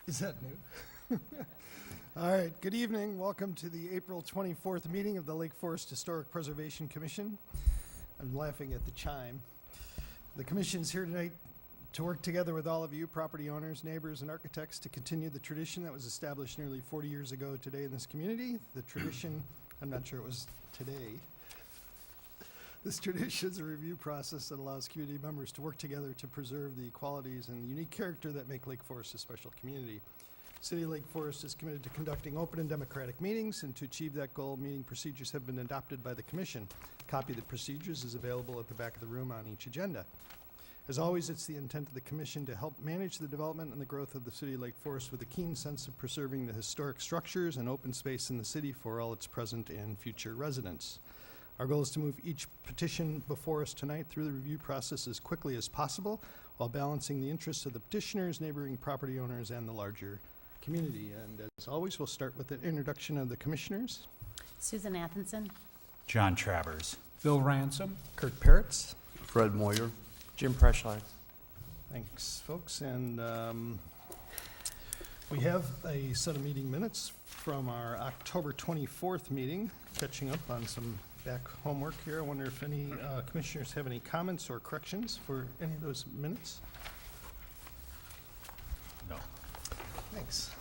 Is that new? All right, good evening. Welcome to the April 24th meeting of the Lake Forest Historic Preservation Commission. I'm laughing at the chime. The commission's here tonight to work together with all of you, property owners, neighbors, and architects, to continue the tradition that was established nearly 40 years ago today in this community. The tradition, I'm not sure it was today. This tradition is a review process that allows community members to work together to preserve the qualities and the unique character that make Lake Forest a special community. City of Lake Forest is committed to conducting open and democratic meetings, and to achieve that goal, meeting procedures have been adopted by the commission. A copy of the procedures is available at the back of the room on each agenda. As always, it's the intent of the commission to help manage the development and the growth of the City of Lake Forest with a keen sense of preserving the historic structures and open space in the city for all its present and future residents. Our goal is to move each petition before us tonight through the review process as quickly as possible, while balancing the interests of the petitioners, neighboring property owners, and the larger community. And as always, we'll start with an introduction of the commissioners. Susan Athenson. John Travers. Bill Ransom. Kurt Pairitz. Fred Moyer. Jim Preschlack. Thanks, folks. And we have a set of meeting minutes from our October 24th meeting, catching up on some back homework here. I wonder if any commissioners have any comments or corrections for any of those minutes? No. Thanks.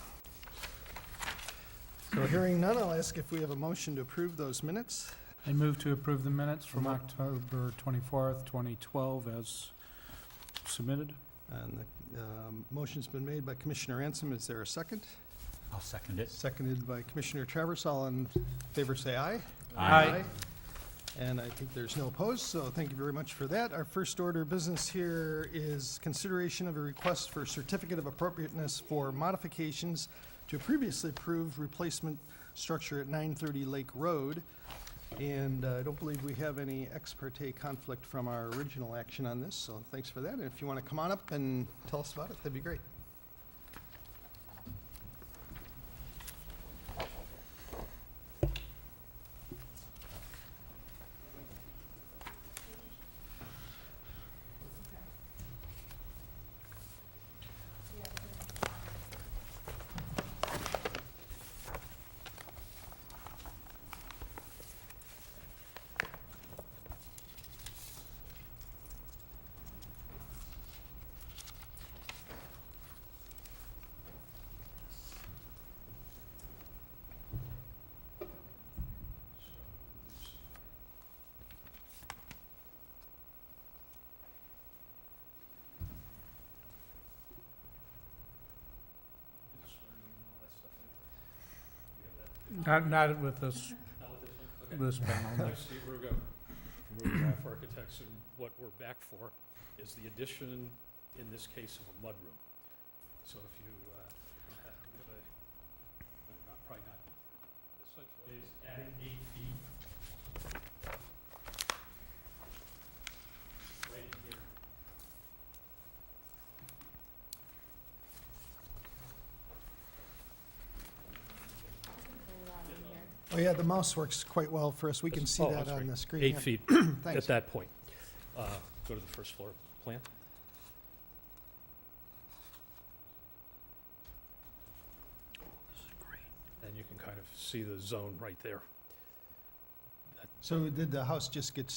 So hearing none, I'll ask if we have a motion to approve those minutes. I move to approve the minutes from October 24th, 2012 as submitted. And the motion's been made by Commissioner Ransom. Is there a second? I'll second it. Seconded by Commissioner Travers. All in favor say aye. Aye. And I think there's no opposed, so thank you very much for that. Our first order of business here is consideration of a request for Certificate of Appropriateness for modifications to a previously approved replacement structure at 930 Lake Road. And I don't believe we have any ex parte conflict from our original action on this, so thanks for that. And if you want to come on up and tell us about it, that'd be great. Not with this panel. no. I'm Steve Rugo from Rugo Architects, and what we're back for is the addition, in this case, of a mudroom. So if you have probably not, essentially is adding 8 feet right in here. Oh yeah, the mouse works quite well for us. We can see Oh, that that's on great. the screen. 8 yeah. feet Thanks. at that point. Go to the first floor plan. And you can kind of see the zone right there. So did the house just get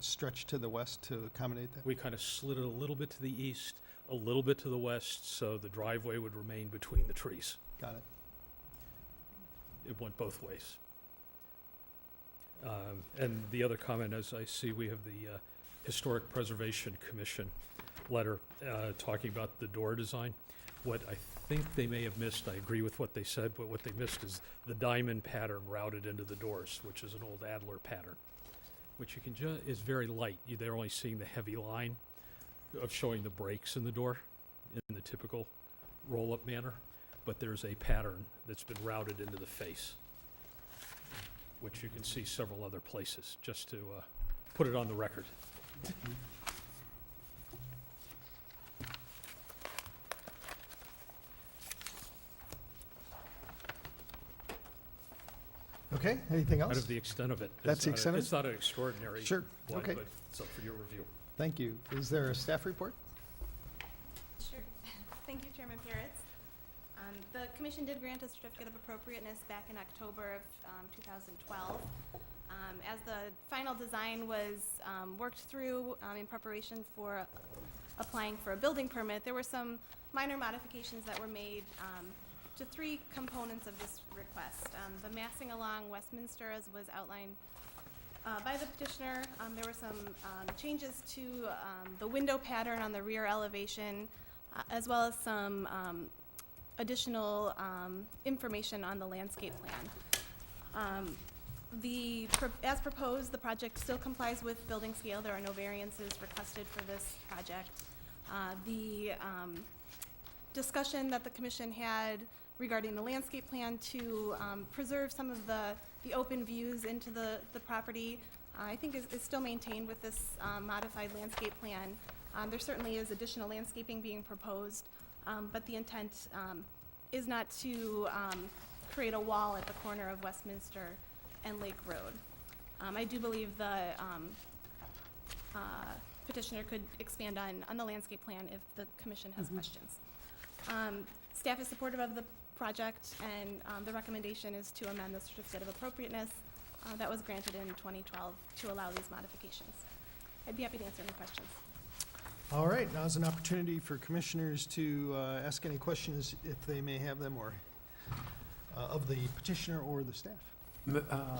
stretched to the west to accommodate that? We kind of slid it a little bit to the east, a little bit to the west, so the driveway would remain between the trees. Got it. It went both ways. And the other comment, as I see, we have the Historic Preservation Commission letter talking about the door design. What I think they may have missed, I agree with what they said, but what they missed is the diamond pattern routed into the doors, which is an old Adler pattern, which you can is very light. They're only seeing the heavy line of showing the breaks in the door in the typical roll-up manner, but there's a pattern that's been routed into the face, which you can see several other places, just to put it on the record. Okay, anything else? Out of the extent of it. That's the extent of it? It's not an extraordinary Sure, one, okay. but it's up for your review. Thank you. Is there a staff report? Sure. Thank you, Chairman Pairitz. The commission did grant a certificate of appropriateness back in October of 2012. As the final design was worked through in preparation for applying for a building permit, there were some minor modifications that were made to three components of this request. The massing along Westminster, as was outlined by the petitioner. There were some changes to the window pattern on the rear elevation, as well as some additional information on the landscape plan. As proposed, the project still complies with building scale. There are no variances requested for this project. The discussion that the commission had regarding the landscape plan to preserve some of the open views into the property, I think is still maintained with this modified landscape plan. There certainly is additional landscaping being proposed, but the intent is not to create a wall at the corner of Westminster and Lake Road. I do believe the petitioner could expand on the landscape plan if the commission has questions. Staff is supportive of the project, and the recommendation is to amend the certificate of appropriateness that was granted in 2012 to allow these modifications. I'd be happy to answer any questions. All right, now's an opportunity for commissioners to ask any questions if they may have them, or of the petitioner or the staff.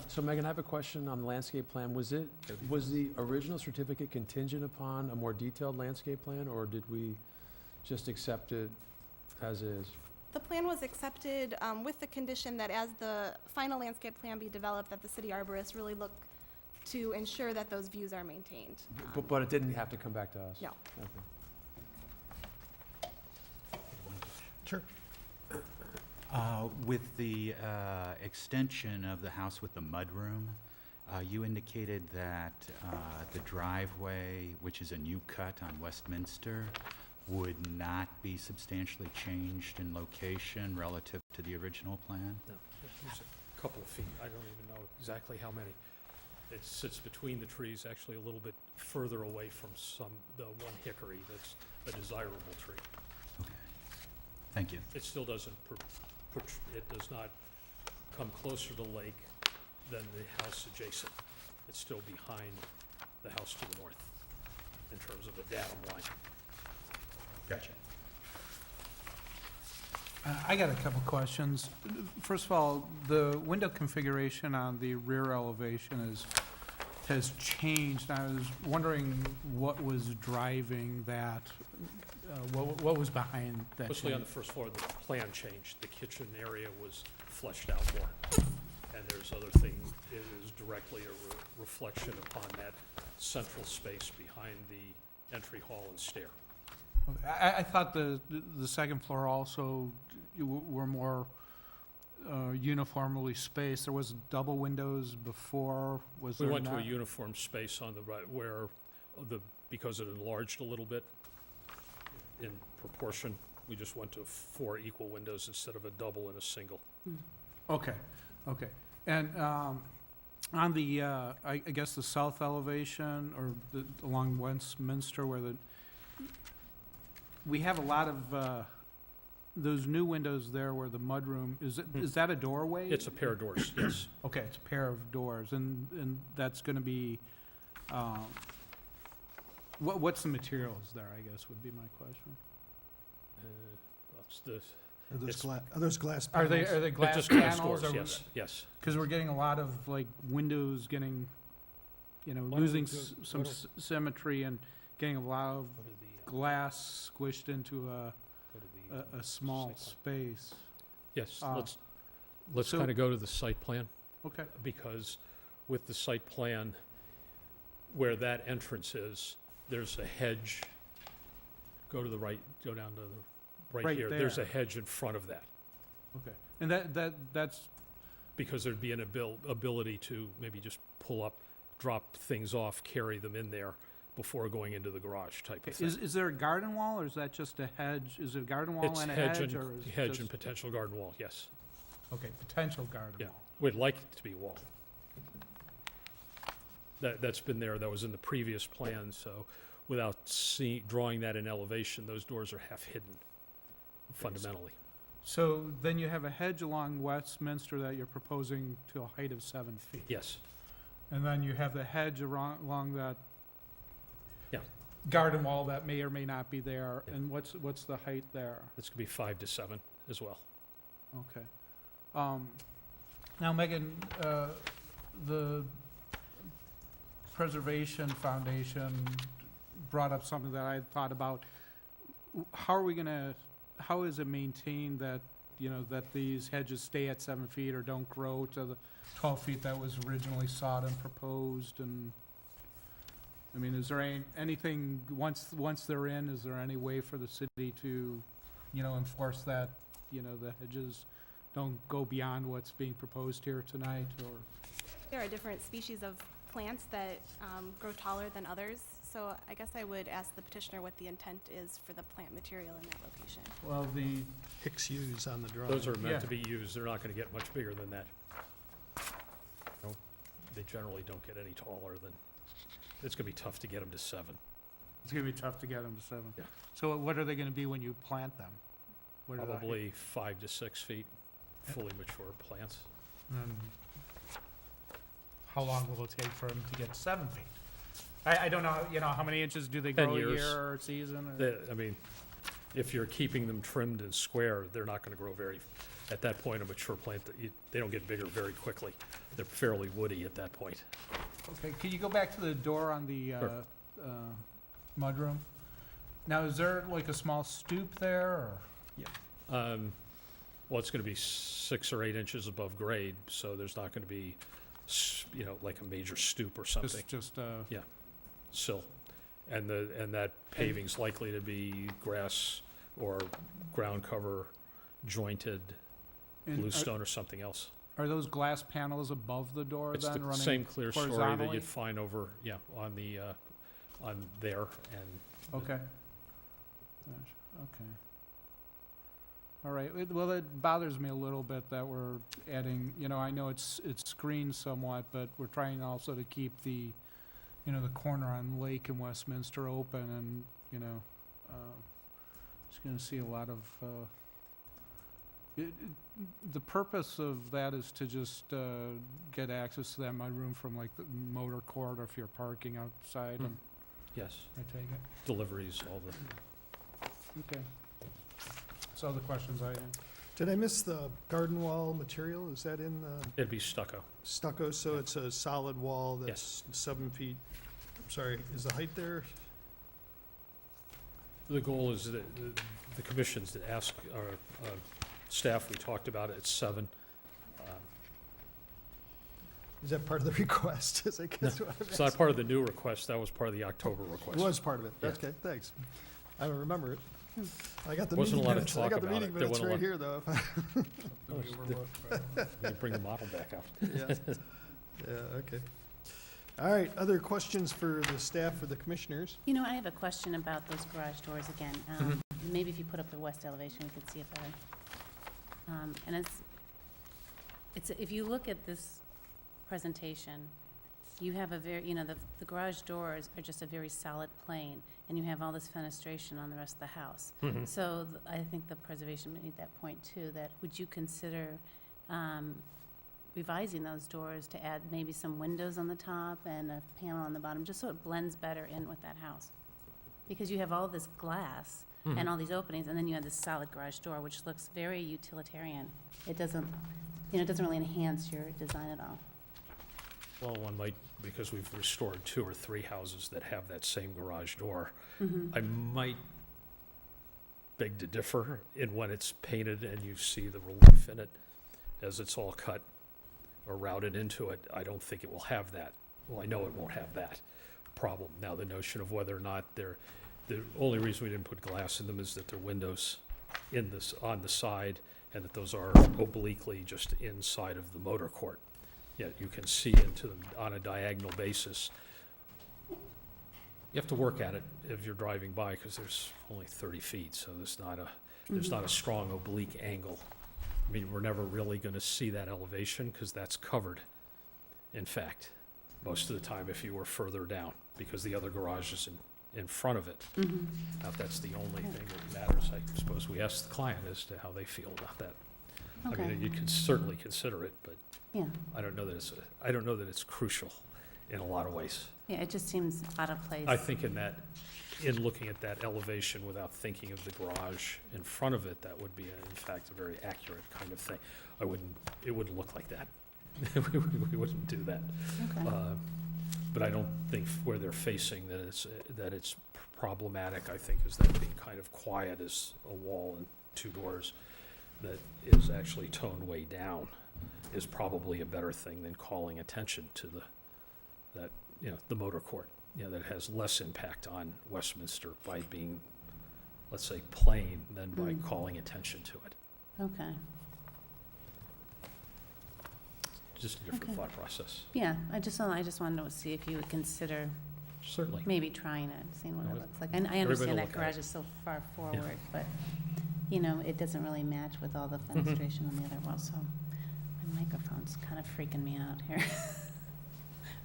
So Megan, I have a question on the landscape plan. Was the original certificate contingent upon a more detailed landscape plan, or did we just accept it as is? The plan was accepted with the condition that as the final landscape plan be developed, that the city arborist really look to ensure that those views are maintained. But it didn't have to come back to us? No. Okay. Sure. With the extension of the house with the mudroom, you indicated that the driveway, which is a new cut on Westminster, would not be substantially changed in location relative to the original plan? No, there's a couple of feet. I don't even know exactly how many. It sits between the trees, actually a little bit further away from the one hickory that's a desirable tree. Okay. Thank you. It still doesn't, it does not come closer to the lake than the house adjacent. It's still behind the house to the north in terms of the datum line. Gotcha. I got a couple questions. First of all, the window configuration on the rear elevation has changed. I was wondering what was driving that, what was behind that Mostly on change? the first floor, the plan changed. The kitchen area was fleshed out more. And there's other things, it is directly a reflection upon that central space behind the entry hall and stair. I thought the second floor also were more uniformly spaced. There was double windows before, was We there went to a not? uniform space on the right where because it enlarged a little bit in proportion, we just went to 4 equal windows instead of a double and a single. Okay. And on the, I guess the south elevation, or along Westminster, where we have a lot of those new windows there where the mudroom, is that a doorway? It's a pair of doors, yes. Okay, it's a pair of doors, and that's gonna be, what's the materials there, I guess, would be my question. That's the, Are those glass Are panels? they they're glass just glass panels? doors, or- yes. Because we're getting a lot of, like, windows getting, Why don't losing we go- some why don't- symmetry and getting a lot of Go to the, glass squished into go to the, a small site space. yes, uh, let's so- kind of go to the site plan. Okay. Because with the site plan, where that entrance is, there's a hedge. Go to the right, go down to the right Right here. There's a there. hedge in front of that, Okay. And that's, because there'd be an ability to maybe just pull up, drop things off, carry them in there before going into the garage type of thing. is there a garden wall, or is that just a hedge? Is it a garden wall It's and a hedge hedge, and, or is it hedge just? and potential garden wall, yes. Okay, potential garden Yeah. wall. We'd like it to be wall. That's been there, that was in the previous plan, so without drawing that in elevation, those doors are half hidden fundamentally. So then you have a hedge along Westminster that you're proposing to a height of 7 feet. Yes, And then you have the hedge along that Yeah. garden wall that may or may not be there. Yeah. And what's the height there? it's gonna be 5 to 7 as well. Okay. Now, Megan, the Preservation Foundation brought up something that I had thought about. How is it maintained that, that these hedges stay at 7 feet or don't grow to the 12 feet that was originally sought and proposed? And, I mean, is there anything, once they're in, is there any way for the city to, enforce that, the hedges don't go beyond what's being proposed here tonight, or? There are different species of plants that grow taller than others, so I guess I would ask the petitioner what the intent is for the plant material in that location. Well, the, Hicks U's on the drawing. Those are Yeah. meant to be used, they're not gonna get much bigger than that. No, they generally don't get any taller than, it's gonna be tough to get them to 7. it's gonna be tough to get them to 7. Yeah. So what are they gonna be when you plant them? What are the height? Probably 5 to 6 feet, fully mature plants. And how long will it take for them to get to 7 feet? I don't know, how many inches do they 10 grow a years. year or season? Or? I mean, if you're keeping them trimmed and square, they're not gonna grow at that point, a mature plant, they don't get bigger very quickly. They're fairly woody at that point. Okay, can you go back to the door on the Sure. mudroom? Now, is there like a small stoop there, or? Well, it's gonna be 6 or 8 inches above grade, so there's not gonna be, like a major stoop or something, Just, sill. And that paving's likely to be grass or ground cover jointed and bluestone or something else. Are those glass panels above the door It's then the running? same clear story that horizontally? you'd find over, on the, on there, and Okay. Gosh, okay. All right, well, it bothers me a little bit that we're adding, I know it's screened somewhat, but we're trying also to keep the, the corner on Lake and Westminster open, and, just gonna see a lot of, the purpose of that is to just, get access to that mudroom from like the motor court, or if you're parking outside, and yes, I take it. deliveries, all the, Okay. That's all the questions I had. Did I miss the garden wall material? Is that in the it'd be stucco. stucco? So Yeah. it's a solid wall Yes. that's 7 feet. Sorry, is the height there? The goal is that the commissions that ask our staff, we talked about it, it's 7. Is that part of the request? Is I guess what I'm It's not part of the new request, that was part of the October It request. was part of it. Yeah. Okay, thanks. I don't remember it. I got the Wasn't a meeting lot of minutes. I talk got the about meeting it. There minutes wasn't a right lot- here, though. We bring the model back out. Yeah. Yeah, okay. All right, other questions for the staff or the commissioners? I have a question about those garage doors again. Maybe if you put up the west elevation, we could see it better. And it's, if you look at this presentation, you have a very, the garage doors are just a very solid plane, and you have all this fenestration on the rest of the house. Mhm. So I think the preservation made that point too, that would you consider revising those doors to add maybe some windows on the top and a panel on the bottom, just so it blends better in with that house? Because you have all this glass Mm-hmm. and all these openings, and then you have this solid garage door, which looks very utilitarian. It doesn't, it doesn't really enhance your design at all. Well, one might, because we've restored 2 or 3 houses that have that same garage door, I might beg to differ in when it's painted and you see the relief in it as it's all cut or routed into it. I don't think it will have that. Well, I know it won't have that problem. Now, the notion of whether or not the only reason we didn't put glass in them is that they're windows on the side, and that those are obliquely just inside of the motor court. Yet you can see into them on a diagonal basis. You have to work at it if you're driving by, because there's only 30 feet, so there's not a strong oblique angle. I mean, we're never really gonna see that elevation, because that's covered, in fact, most of the time if you were further down, because the other garage is in front of it. Mhm. Now, if that's the only thing that matters, I suppose we ask the client as to how they feel about that. I Okay, mean, you could certainly consider it, but yeah, I don't know that it's crucial in a lot of ways. yeah, it just seems out of place. I think in looking at that elevation without thinking of the garage in front of it, that would be, in fact, a very accurate kind of thing. It wouldn't look like that. We wouldn't do that. Okay, But I don't think where they're facing that it's problematic. I think is that being kind of quiet as a wall and two doors that is actually toned way down is probably a better thing than calling attention to the motor court. That has less impact on Westminster by being, let's say, plain than by Mm. calling attention to it. okay, Just a different Okay. thought process. yeah, I just wanted to see if you would consider Certainly. maybe trying it, seeing what No, it it- looks like. And I everybody understand will that look at garage it. is so far forward, but, it doesn't really match with all the Mm-hmm. fenestration on the other wall, so my microphone's kind of freaking me out here.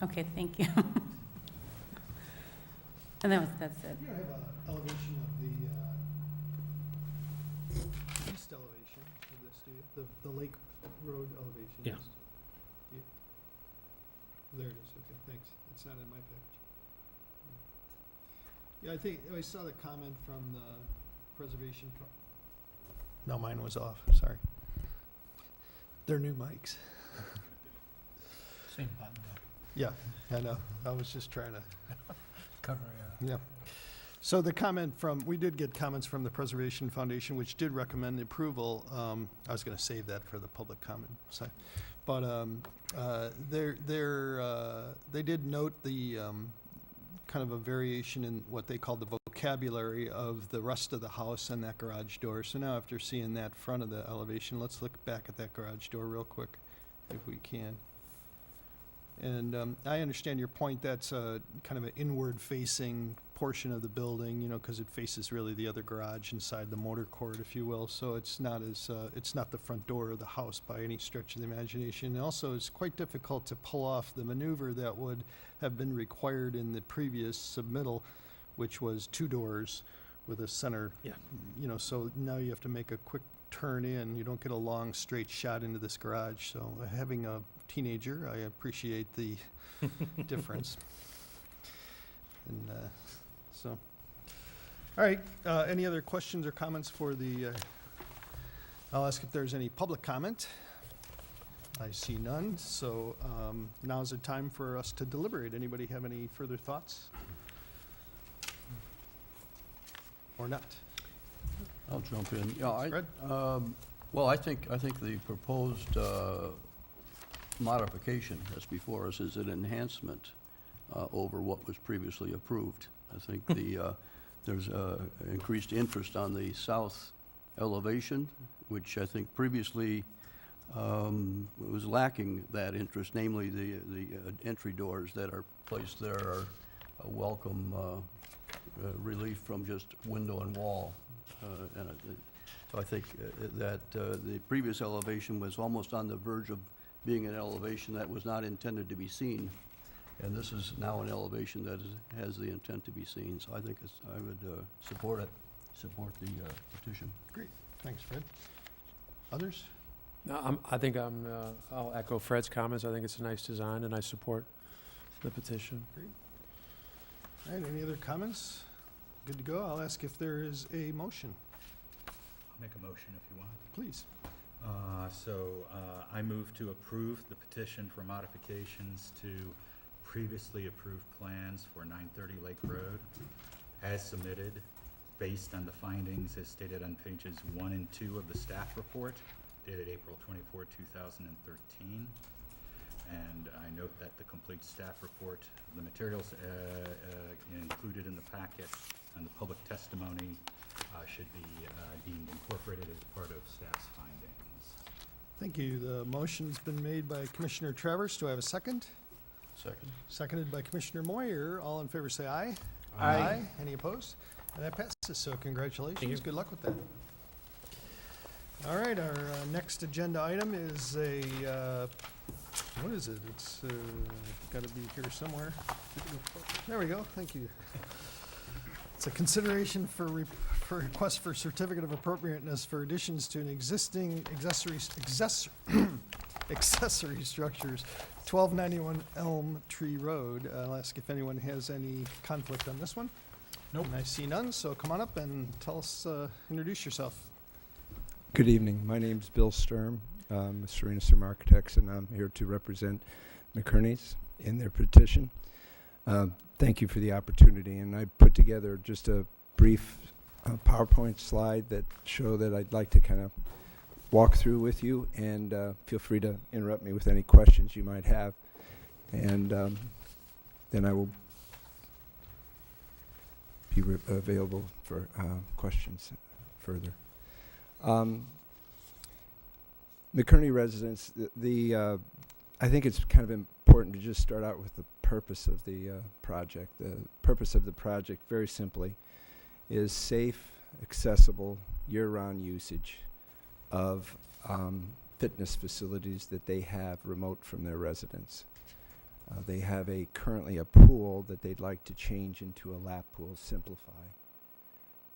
Okay, thank you. And that's it. You have an elevation of the east elevation of this, do you? The Lake Road elevation? Yeah. east. There it is, okay, thanks. It's not in my package. Yeah, I think, I saw the comment from the preservation. No, mine was off, sorry. They're new mics. Same button, Yeah, I know. I was just trying to. cover, Yeah. So the comment we did get comments from the Preservation Foundation, which did recommend the approval. I was going to save that for the public comment side. But they did note the kind of a variation in what they call the vocabulary of the rest of the house and that garage door. So now after seeing that front of the elevation, let's look back at that garage door real quick, if we can. And I understand your point, that's a kind of an inward-facing portion of the building, because it faces really the other garage inside the motor court, if you will. So it's not the front door of the house by any stretch of the imagination. And also, it's quite difficult to pull off the maneuver that would have been required in the previous submittal, which was 2 doors with a center. Yeah. So now you have to make a quick turn in. You don't get a long, straight shot into this garage. So having a teenager, I appreciate the difference. And so, all right, any other questions or comments for I'll ask if there's any public comment. I see none, so now's the time for us to deliberate. Anybody have any further thoughts? Or not? I'll jump in. Yeah, Fred? well, I think the proposed modification that's before us is an enhancement over what was previously approved. I think there's increased interest on the south elevation, which I think previously was lacking that interest, namely the entry doors that are placed there are a welcome relief from just window and wall. So I think that the previous elevation was almost on the verge of being an elevation that was not intended to be seen. And this is now an elevation that has the intent to be seen. So I think I would support the petition. Great, thanks, Fred. Others? No, I'll echo Fred's comments. I think it's a nice design, and I support the petition. All right, any other comments? Good to go. I'll ask if there is a motion, I'll make a motion if you want. please. I move to approve the petition for modifications to previously approved plans for 930 Lake Road as submitted, based on the findings as stated on pages 1 and 2 of the staff report dated April 24, 2013. And I note that the complete staff report, the materials included in the packet and the public testimony should be deemed incorporated as part of staff's findings. Thank you. The motion's been made by Commissioner Travers. Do I have a second? Second. Seconded by Commissioner Moyer. All in favor say aye. Aye. Any opposed? And that passes, so congratulations. Thank you. Good luck with that. All right, our next agenda item is what is it? It's got to be here somewhere. There we go. Thank you. It's a consideration for request for certificate of appropriateness for additions to an existing accessory structures, 1291 Elm Tree Road. I'll ask if anyone has any conflict on this one. Nope. And I see none, so come on up and tell us, introduce yourself. Good evening. My name's Bill Sturm, with Serena Sturm Architects, and I'm here to represent McKerney's in their petition. Thank you for the opportunity, and I put together just a brief PowerPoint slide that show that I'd like to kind of walk through with you, and feel free to interrupt me with any questions you might have, and then I will be available for questions further. McKerney residents, I think it's kind of important to just start out with the purpose of the project. The purpose of the project, very simply, is safe, accessible, year-round usage of fitness facilities that they have remote from their residence. They have currently a pool that they'd like to change into a lap pool, simplify.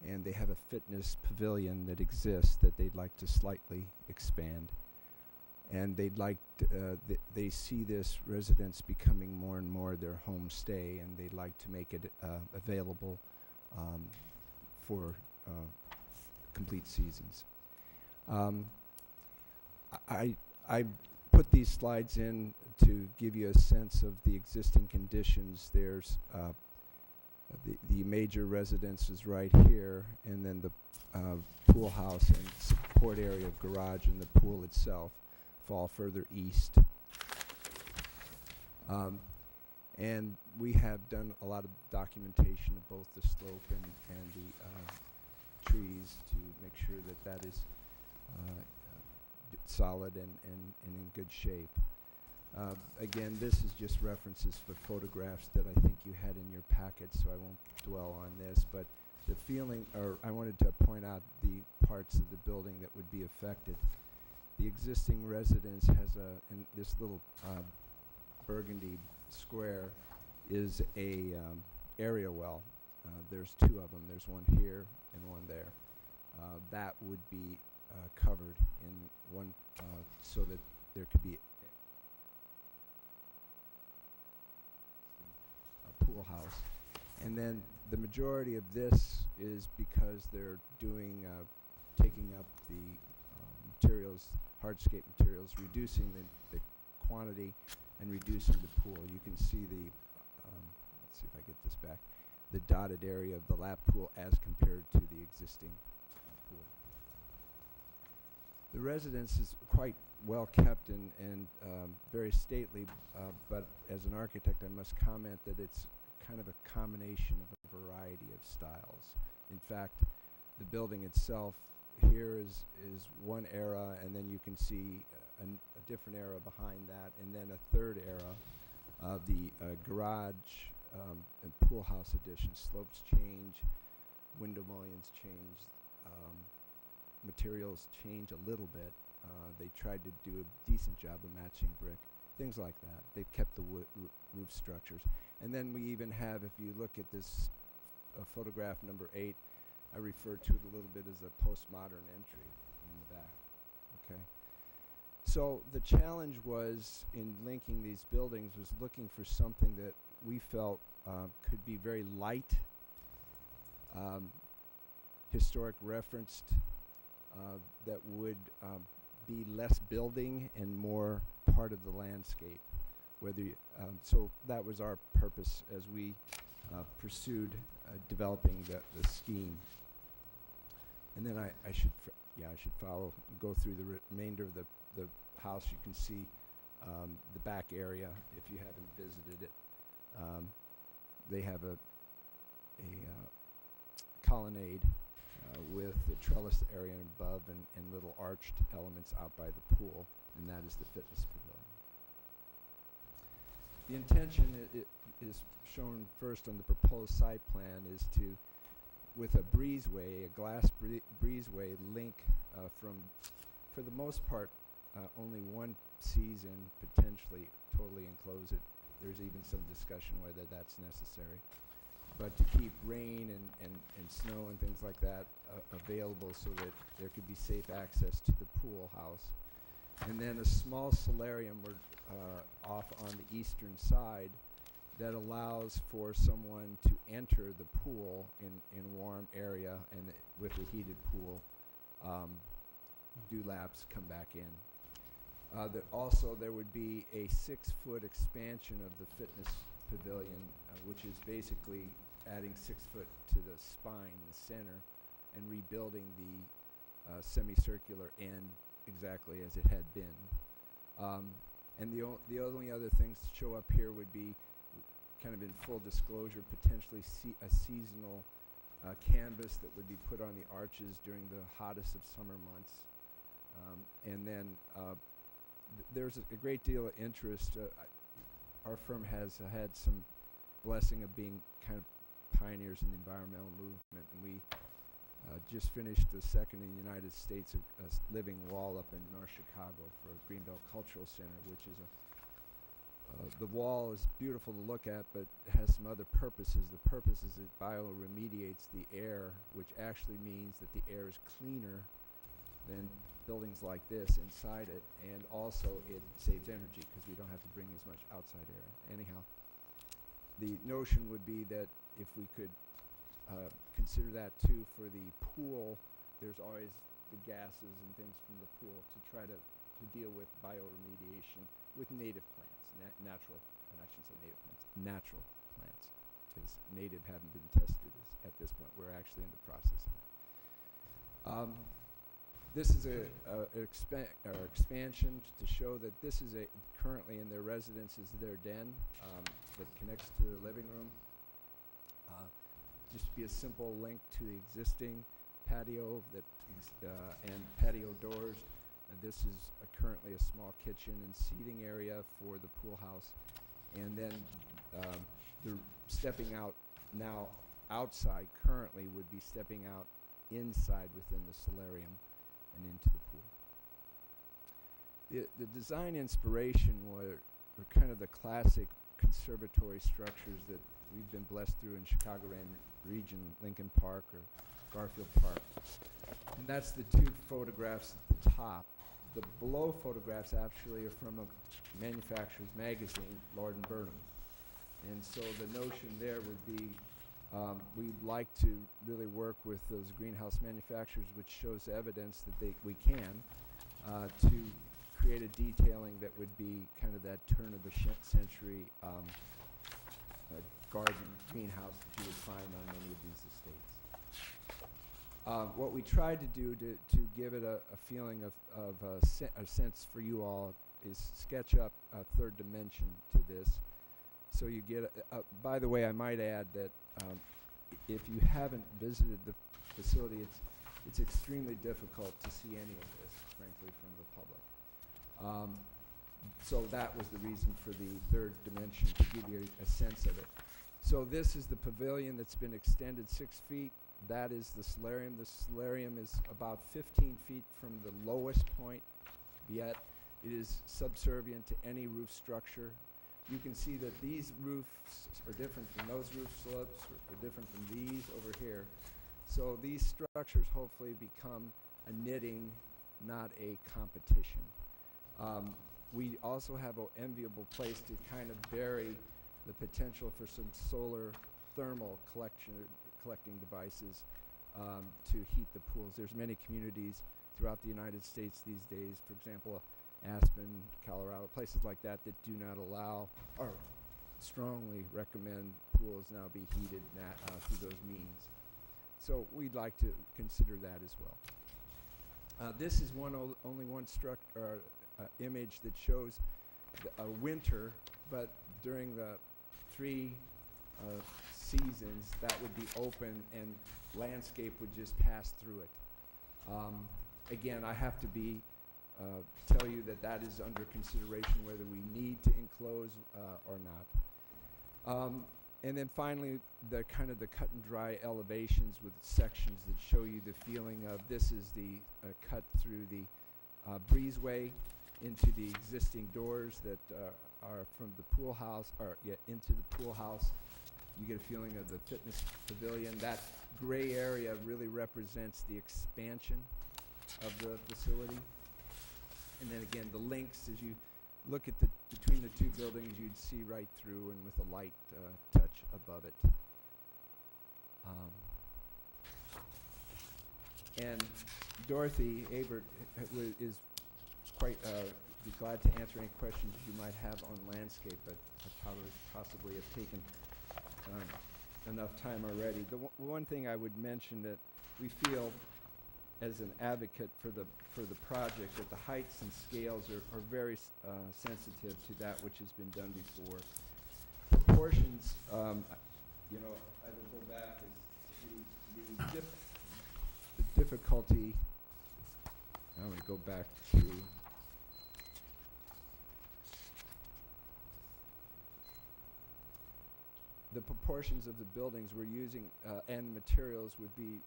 And they have a fitness pavilion that exists that they'd like to slightly expand. And they'd like to, they see this residence becoming more and more their home stay, and they'd like to make it available for complete seasons. I put these slides in to give you a sense of the existing conditions. There's the major residence is right here, and then the pool house and support area, garage, and the pool itself fall further east. And we have done a lot of documentation of both the slope and the trees to make sure that that is solid and in good shape. Again, this is just references for photographs that I think you had in your packet, so I won't dwell on this, but the feeling, or I wanted to point out the parts of the building that would be affected. The existing residence has in this little burgundy square is a area well. There's two of them. There's one here and one there. That would be covered in one so that there could be a pool house. And then the majority of this is because they're doing, taking up the materials, hardscape materials, reducing the quantity and reducing the pool. You can see the, let's see if I get this back, the dotted area of the lap pool as compared to the existing pool. The residence is quite well kept and very stately, but as an architect I must comment that it's kind of a combination of a variety of styles. In fact, the building itself here is one era, and then you can see a different era behind that, and then a third era of the garage and pool house addition. Slopes change, window mullions change, materials change a little bit. They tried to do a decent job of matching brick, things like that. They've kept the roof structures. And then we even have, if you look at this photograph number 8, I refer to it a little bit as a postmodern entry in the back. Okay. So the challenge was in linking these buildings was looking for something that we felt could be very light, historic referenced, that would be less building and more part of the landscape. Whether so that was our purpose as we pursued developing the scheme. And then I should go through the remainder of the house. You can see the back area if you haven't visited it. They have a colonnade with the trellis area above and little arched elements out by the pool, and that is the fitness pavilion. The intention is shown first on the proposed site plan is to, with a breezeway, a glass breezeway link from, for the most part, only one season, potentially totally enclose it. There's even some discussion whether that's necessary. but to keep rain and snow and things like that available so that there could be safe access to the pool house. And then a small solarium off on the eastern side that allows for someone to enter the pool in a warm area and with a heated pool, do laps, come back in. Also, there would be a 6-foot expansion of the fitness pavilion, which is basically adding 6 foot to the spine, the center, and rebuilding the semicircular end exactly as it had been. And the only other things to show up here would be, kind of in full disclosure, potentially a seasonal canvas that would be put on the arches during the hottest of summer months. And then there's a great deal of interest. Our firm has had some blessing of being kind of pioneers in the environmental movement, and we just finished the second in the United States a living wall up in North Chicago for Greenbelt Cultural Center, which is the wall is beautiful to look at, but has some other purposes. The purpose is it bioremediates the air, which actually means that the air is cleaner than buildings like this inside it, and also it saves energy because we don't have to bring as much outside air in. Anyhow, the notion would be that if we could consider that too for the pool, there's always the gases and things from the pool to try to deal with bioremediation with native plants, natural, and I shouldn't say native plants, natural plants, because native haven't been tested at this point. We're actually in the process of that. This is an expansion to show that this is currently in their residence is their den that connects to the living room. Just be a simple link to the existing patio and patio doors. This is currently a small kitchen and seating area for the pool house. And then the stepping out now outside currently would be stepping out inside within the solarium and into the pool. The design inspiration were kind of the classic conservatory structures that we've been blessed through in Chicagoland region, Lincoln Park or Garfield Park. And that's the two photographs at the top. The below photographs actually are from a manufacturer's magazine, Lord & Burnham. And so the notion there would be we'd like to really work with those greenhouse manufacturers, which shows evidence that we can, to create a detailing that would be kind of that turn of the century garden greenhouse that you would find on many of these estates. What we tried to do to give it a feeling of a sense for you all is sketch up a third dimension to this. So you get, by the way, I might add that if you haven't visited the facility, it's extremely difficult to see any of this, frankly, from the public. So that was the reason for the third dimension, to give you a sense of it. So this is the pavilion that's been extended 6 feet. That is the solarium. The solarium is about 15 feet from the lowest point, yet it is subservient to any roof structure. You can see that these roofs are different from those roof slopes, are different from these over here. So these structures hopefully become a knitting, not a competition. We also have an enviable place to kind of bury the potential for some solar thermal collecting devices to heat the pools. There's many communities throughout the United States these days, for example, Aspen, Colorado, places like that do not allow or strongly recommend pools now be heated through those means. So we'd like to consider that as well. This is only one image that shows a winter, but during the 3 seasons that would be open and landscape would just pass through it. Again, I have to tell you that is under consideration whether we need to enclose or not. And then finally, the kind of the cut and dry elevations with sections that show you the feeling of this is the cut through the breezeway into the existing doors that are from the pool house, or into the pool house. you get a feeling of the fitness pavilion. That gray area really represents the expansion of the facility. And then again, the links, as you look at between the two buildings, you'd see right through and with a light touch above it. And Dorothy Abert is quite be glad to answer any questions you might have on landscape, but I possibly have taken enough time already. The one thing I would mention that we feel as an advocate for the project, that the heights and scales are very sensitive to that which has been done before. Proportions, you know, I will go back as the difficulty. I'm going to go back to the proportions of the buildings we're using and the materials would be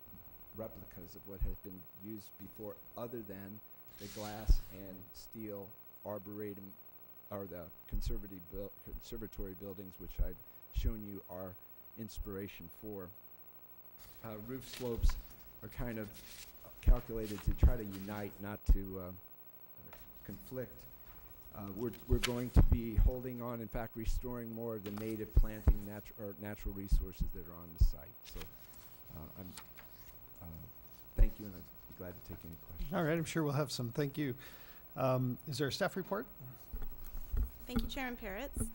replicas of what has been used before, other than the glass and steel arboretum or the conservatory buildings, which I've shown you are inspiration for. Roof slopes are kind of calculated to try to unite, not to conflict. We're going to be holding on, in fact, restoring more of the native planting natural resources that are on the site. So thank you, and I'd be glad to take any questions. All right, I'm sure we'll have some. Thank you. Is there a staff report? Thank you, Chairman Pairitz.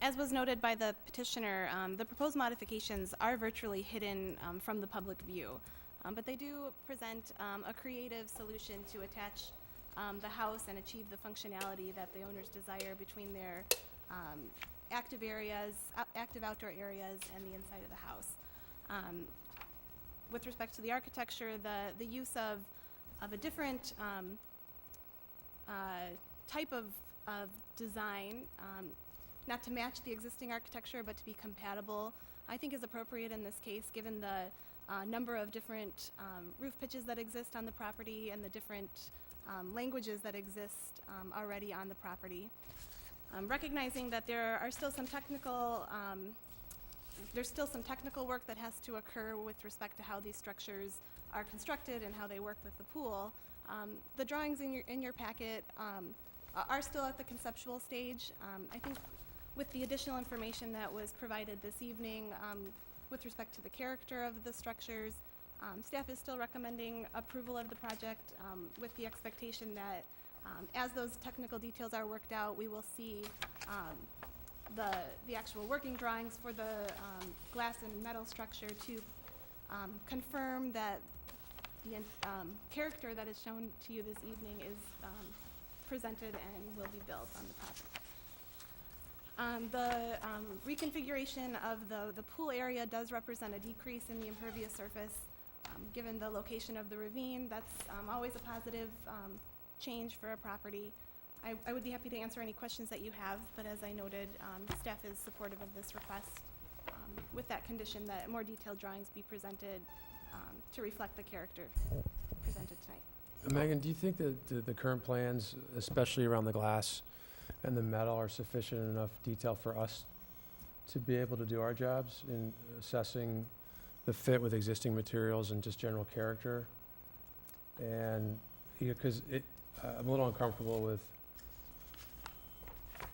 As was noted by the petitioner, the proposed modifications are virtually hidden from the public view, but they do present a creative solution to attach the house and achieve the functionality that the owners desire between their active outdoor areas and the inside of the house. With respect to the architecture, the use of a different type of design, not to match the existing architecture but to be compatible, I think is appropriate in this case, given the number of different roof pitches that exist on the property and the different languages that exist already on the property. Recognizing that there are still some technical there's still some technical work that has to occur with respect to how these structures are constructed and how they work with the pool. The drawings in your packet are still at the conceptual stage. I think with the additional information that was provided this evening with respect to the character of the structures, staff is still recommending approval of the project with the expectation that as those technical details are worked out, we will see the actual working drawings for the glass and metal structure to confirm that the character that is shown to you this evening is presented and will be built on the property. The reconfiguration of the pool area does represent a decrease in the impervious surface. Given the location of the ravine, that's always a positive change for a property. I would be happy to answer any questions that you have, but as I noted, staff is supportive of this request with that condition that more detailed drawings be presented to reflect the character presented tonight. Megan, do you think that the current plans, especially around the glass and the metal, are sufficient enough detail for us to be able to do our jobs in assessing the fit with existing materials and just general character? And because I'm a little uncomfortable with,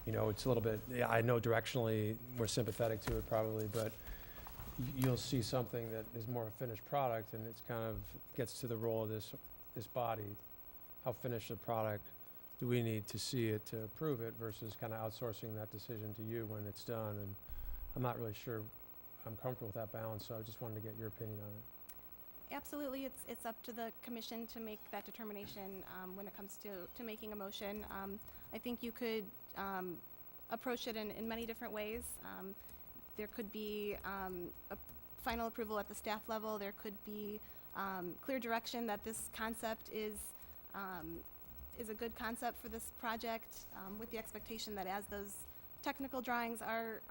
it's a little bit, I know directionally we're sympathetic to it probably, but you'll see something that is more a finished product, and it's kind of gets to the role of this body. How finished the product do we need to see it to approve it versus kind of outsourcing that decision to you when it's done? And I'm not really sure I'm comfortable with that balance, so I just wanted to get your opinion on it. Absolutely, it's up to the commission to make that determination when it comes to making a motion. I think you could approach it in many different ways. There could be a final approval at the staff level. There could be clear direction that this concept is a good concept for this project, with the expectation that as those technical drawings are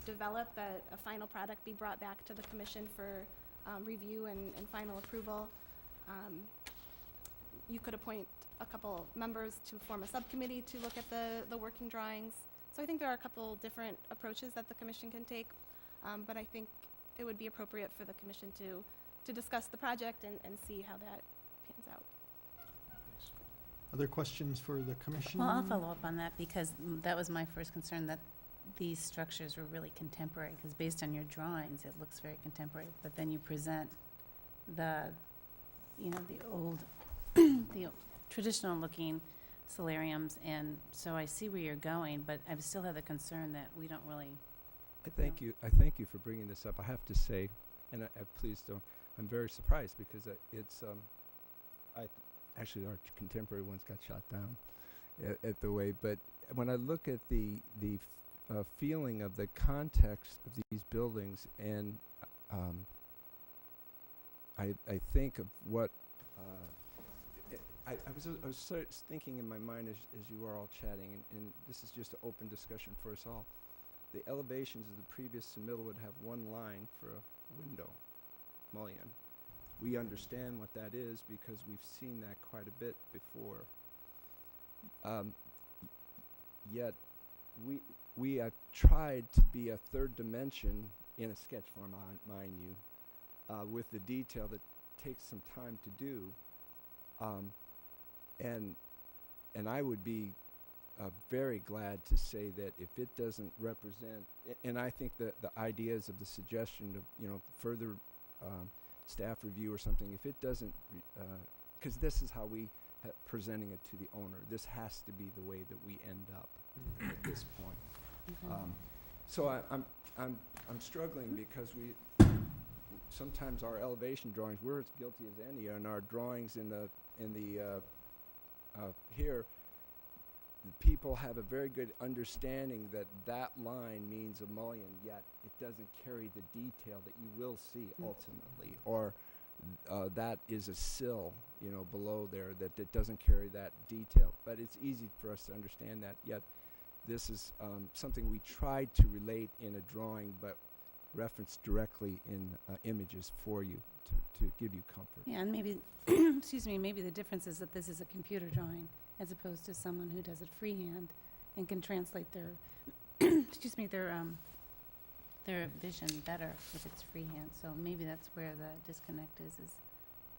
developed, that a final product be brought back to the commission for review and final approval. You could appoint a couple members to form a subcommittee to look at the working drawings. So I think there are a couple different approaches that the commission can take. But I think it would be appropriate for the commission to discuss the project and see how that pans out. Other questions for the commission? Well, I'll follow up on that because that was my first concern, that these structures were really contemporary, because based on your drawings, it looks very contemporary, but then you present the, you know, the old, the traditional looking solariums, and so I see where you're going, but I still have the concern that we don't really. I thank you for bringing this up. I have to say, and I please don't, I'm very surprised because it's, actually our contemporary ones got shot down at the way, but when I look at the feeling of the context of these buildings, and I think of what I was sort of thinking in my mind as you are all chatting, and this is just an open discussion for us all. The elevations of the previous submittal would have one line for a window mullion. We understand what that is because we've seen that quite a bit before. Yet we have tried to be a third dimension in a sketch form, mind you, with the detail that takes some time to do. And I would be very glad to say that if it doesn't represent, and I think that the ideas of the suggestion of, you know, further staff review or something, if it doesn't, because this is how we presenting it to the owner. This has to be the way that we end up at this point. Okay. So I'm struggling because sometimes our elevation drawings, we're as guilty as any, and our drawings in the here, the people have a very good understanding that that line means a mullion, yet it doesn't carry the detail that you will see ultimately, or that is a sill, you know, below there, that it doesn't carry that detail. But it's easy for us to understand that, yet this is something we tried to relate in a drawing, but referenced directly in images for you to give you comfort. Yeah, and maybe, excuse me, maybe the difference is that this is a computer drawing as opposed to someone who does it freehand and can translate their, excuse me, their vision better if it's freehand. So maybe that's where the disconnect is,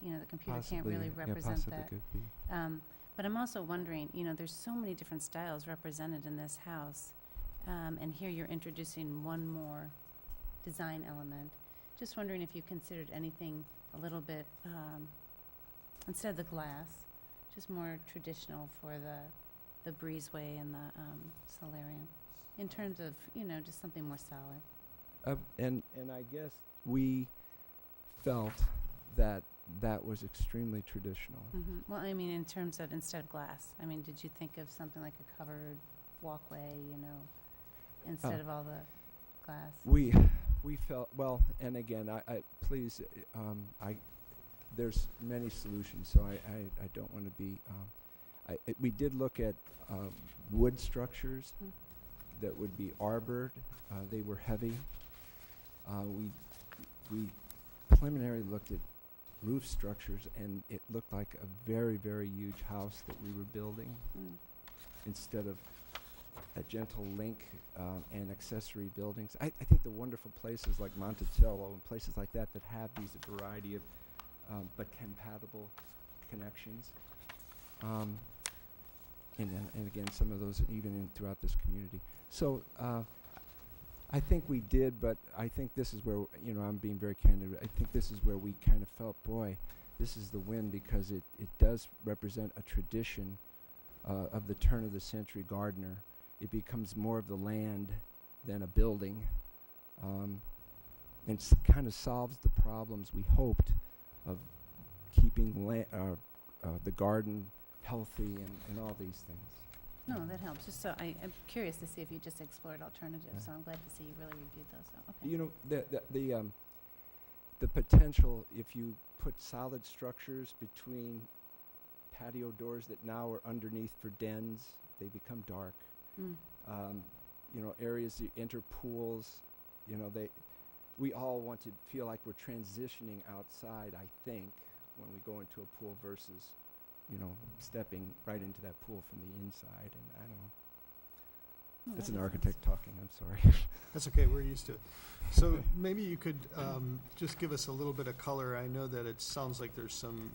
you know, the computer can't really represent that. Could be. But I'm also wondering, you know, there's so many different styles represented in this house, and here you're introducing one more design element. Just wondering if you considered anything a little bit, instead of the glass, just more traditional for the breezeway and the solarium, in terms of, you know, just something more solid. And I guess we felt that that was extremely traditional. Well, I mean, in terms of instead of glass, I mean, did you think of something like a covered walkway, you know, instead of all the glass? We felt, well, and again, I please, there's many solutions, so I don't want to be, we did look at wood structures that would be arbored. They were heavy. We preliminarily looked at roof structures, and it looked like a very, very huge house that we were building instead of a gentle link and accessory buildings. I think the wonderful places like Monticello and places like that that have these variety of but compatible connections. And again, some of those even throughout this community. So I think we did, but I think this is where, you know, I'm being very candid. I think this is where we kind of felt, boy, this is the win, because it does represent a tradition of the turn of the century gardener. It becomes more of the land than a building, and kind of solves the problems we hoped of keeping the garden healthy and all these things. No, that helps. Just so I'm curious to see if you just explored alternatives. So I'm glad to see you really reviewed those. So, okay. You know, the potential, if you put solid structures between patio doors that now are underneath for dens, they become dark. You know, areas that enter pools, you know, we all want to feel like we're transitioning outside, I think, when we go into a pool versus, you know, stepping right into that pool from the inside. And I don't know. That's an architect talking, I'm sorry. That's okay, we're used to it. So maybe you could just give us a little bit of color. I know that it sounds like there's some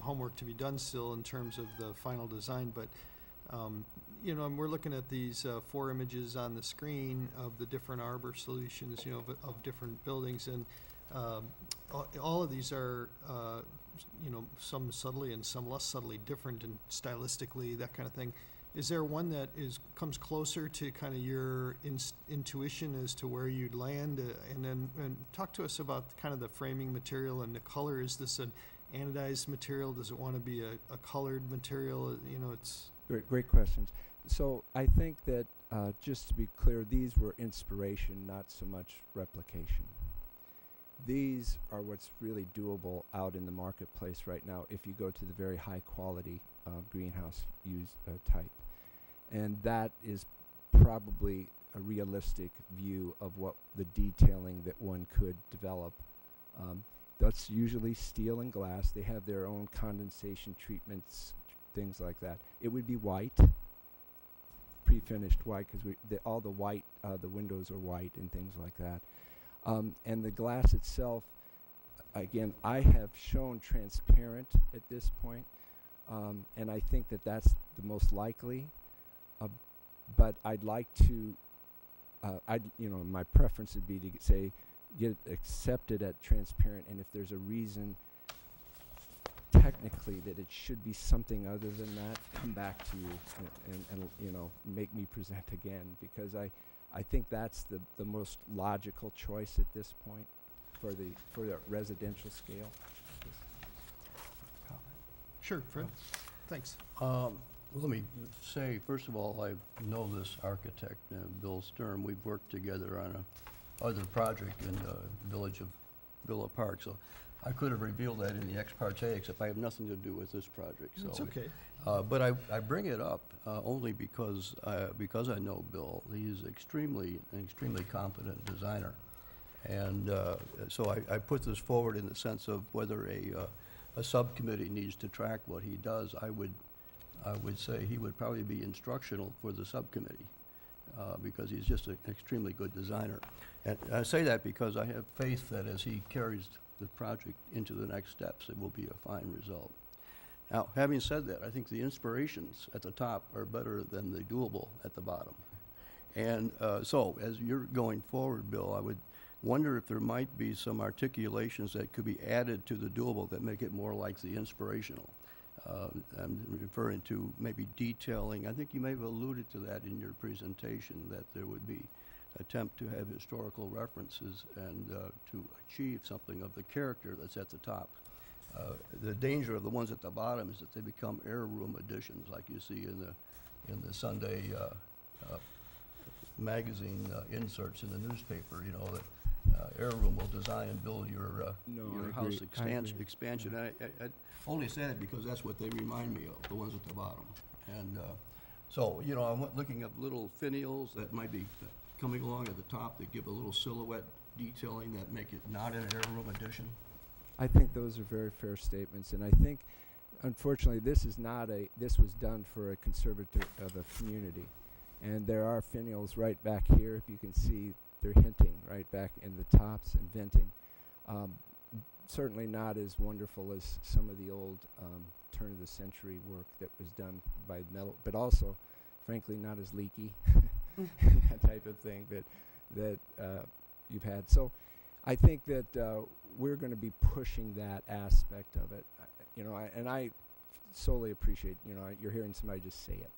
homework to be done still in terms of the final design, but you know, and we're looking at these 4 images on the screen of the different arbor solutions, you know, of different buildings, and all of these are, you know, some subtly and some less subtly different and stylistically, that kind of thing. Is there one that comes closer to kind of your intuition as to where you'd land? And talk to us about kind of the framing material and the color. Is this an anodized material? Does it want to be a colored material? You know, it's... Great questions. So I think that, just to be clear, these were inspiration, not so much replication. These are what's really doable out in the marketplace right now if you go to the very high quality greenhouse type. And that is probably a realistic view of what the detailing that one could develop. That's usually steel and glass. They have their own condensation treatments, things like that. It would be white, pre-finished white, because all the white, the windows are white and things like that. And the glass itself, again, I have shown transparent at this point, and I think that that's the most likely. But I'd like to, you know, my preference would be to say, get it accepted at transparent, and if there's a reason technically that it should be something other than that, come back to you and you know, make me present again, because I think that's the most logical choice at this point for the residential scale. Sure, Fred. Thanks. Let me say, first of all, I know this architect, Bill Sturm. We've worked together on other project in the village of Villa Park, so I could have revealed that in the ex parte, except I have nothing to do with this project. So It's okay. but I bring it up only because I know Bill. He's an extremely competent designer, and so I put this forward in the sense of whether a subcommittee needs to track what he does. I would say he would probably be instructional for the subcommittee because he's just an extremely good designer. And I say that because I have faith that as he carries the project into the next steps, it will be a fine result. Now, having said that, I think the inspirations at the top are better than the doable at the bottom. And so, as you're going forward, Bill, I would wonder if there might be some articulations that could be added to the doable that make it more like the inspirational. I'm referring to maybe detailing. I think you may have alluded to that in your presentation, that there would be attempt to have historical references and to achieve something of the character that's at the top. The danger of the ones at the bottom is that they become heirloom editions, like you see in the Sunday magazine inserts in the newspaper. You know that heirloom will design and build your house expansion. Yeah. I only say it because that's what they remind me of, the ones at the bottom. And so, you know, I'm looking at little finials that might be coming along at the top that give a little silhouette detailing that make it not an heirloom edition. I think those are very fair statements, and I think, unfortunately, this was done for a conservator of a community, and there are finials right back here. If you can see, they're hinting right back in the tops and venting. Certainly not as wonderful as some of the old turn-of-the-century work that was done by metal, but also, frankly, not as leaky, that type of thing that you've had. So I think that we're going to be pushing that aspect of it. You know, I solely appreciate, you know, you're hearing somebody just say it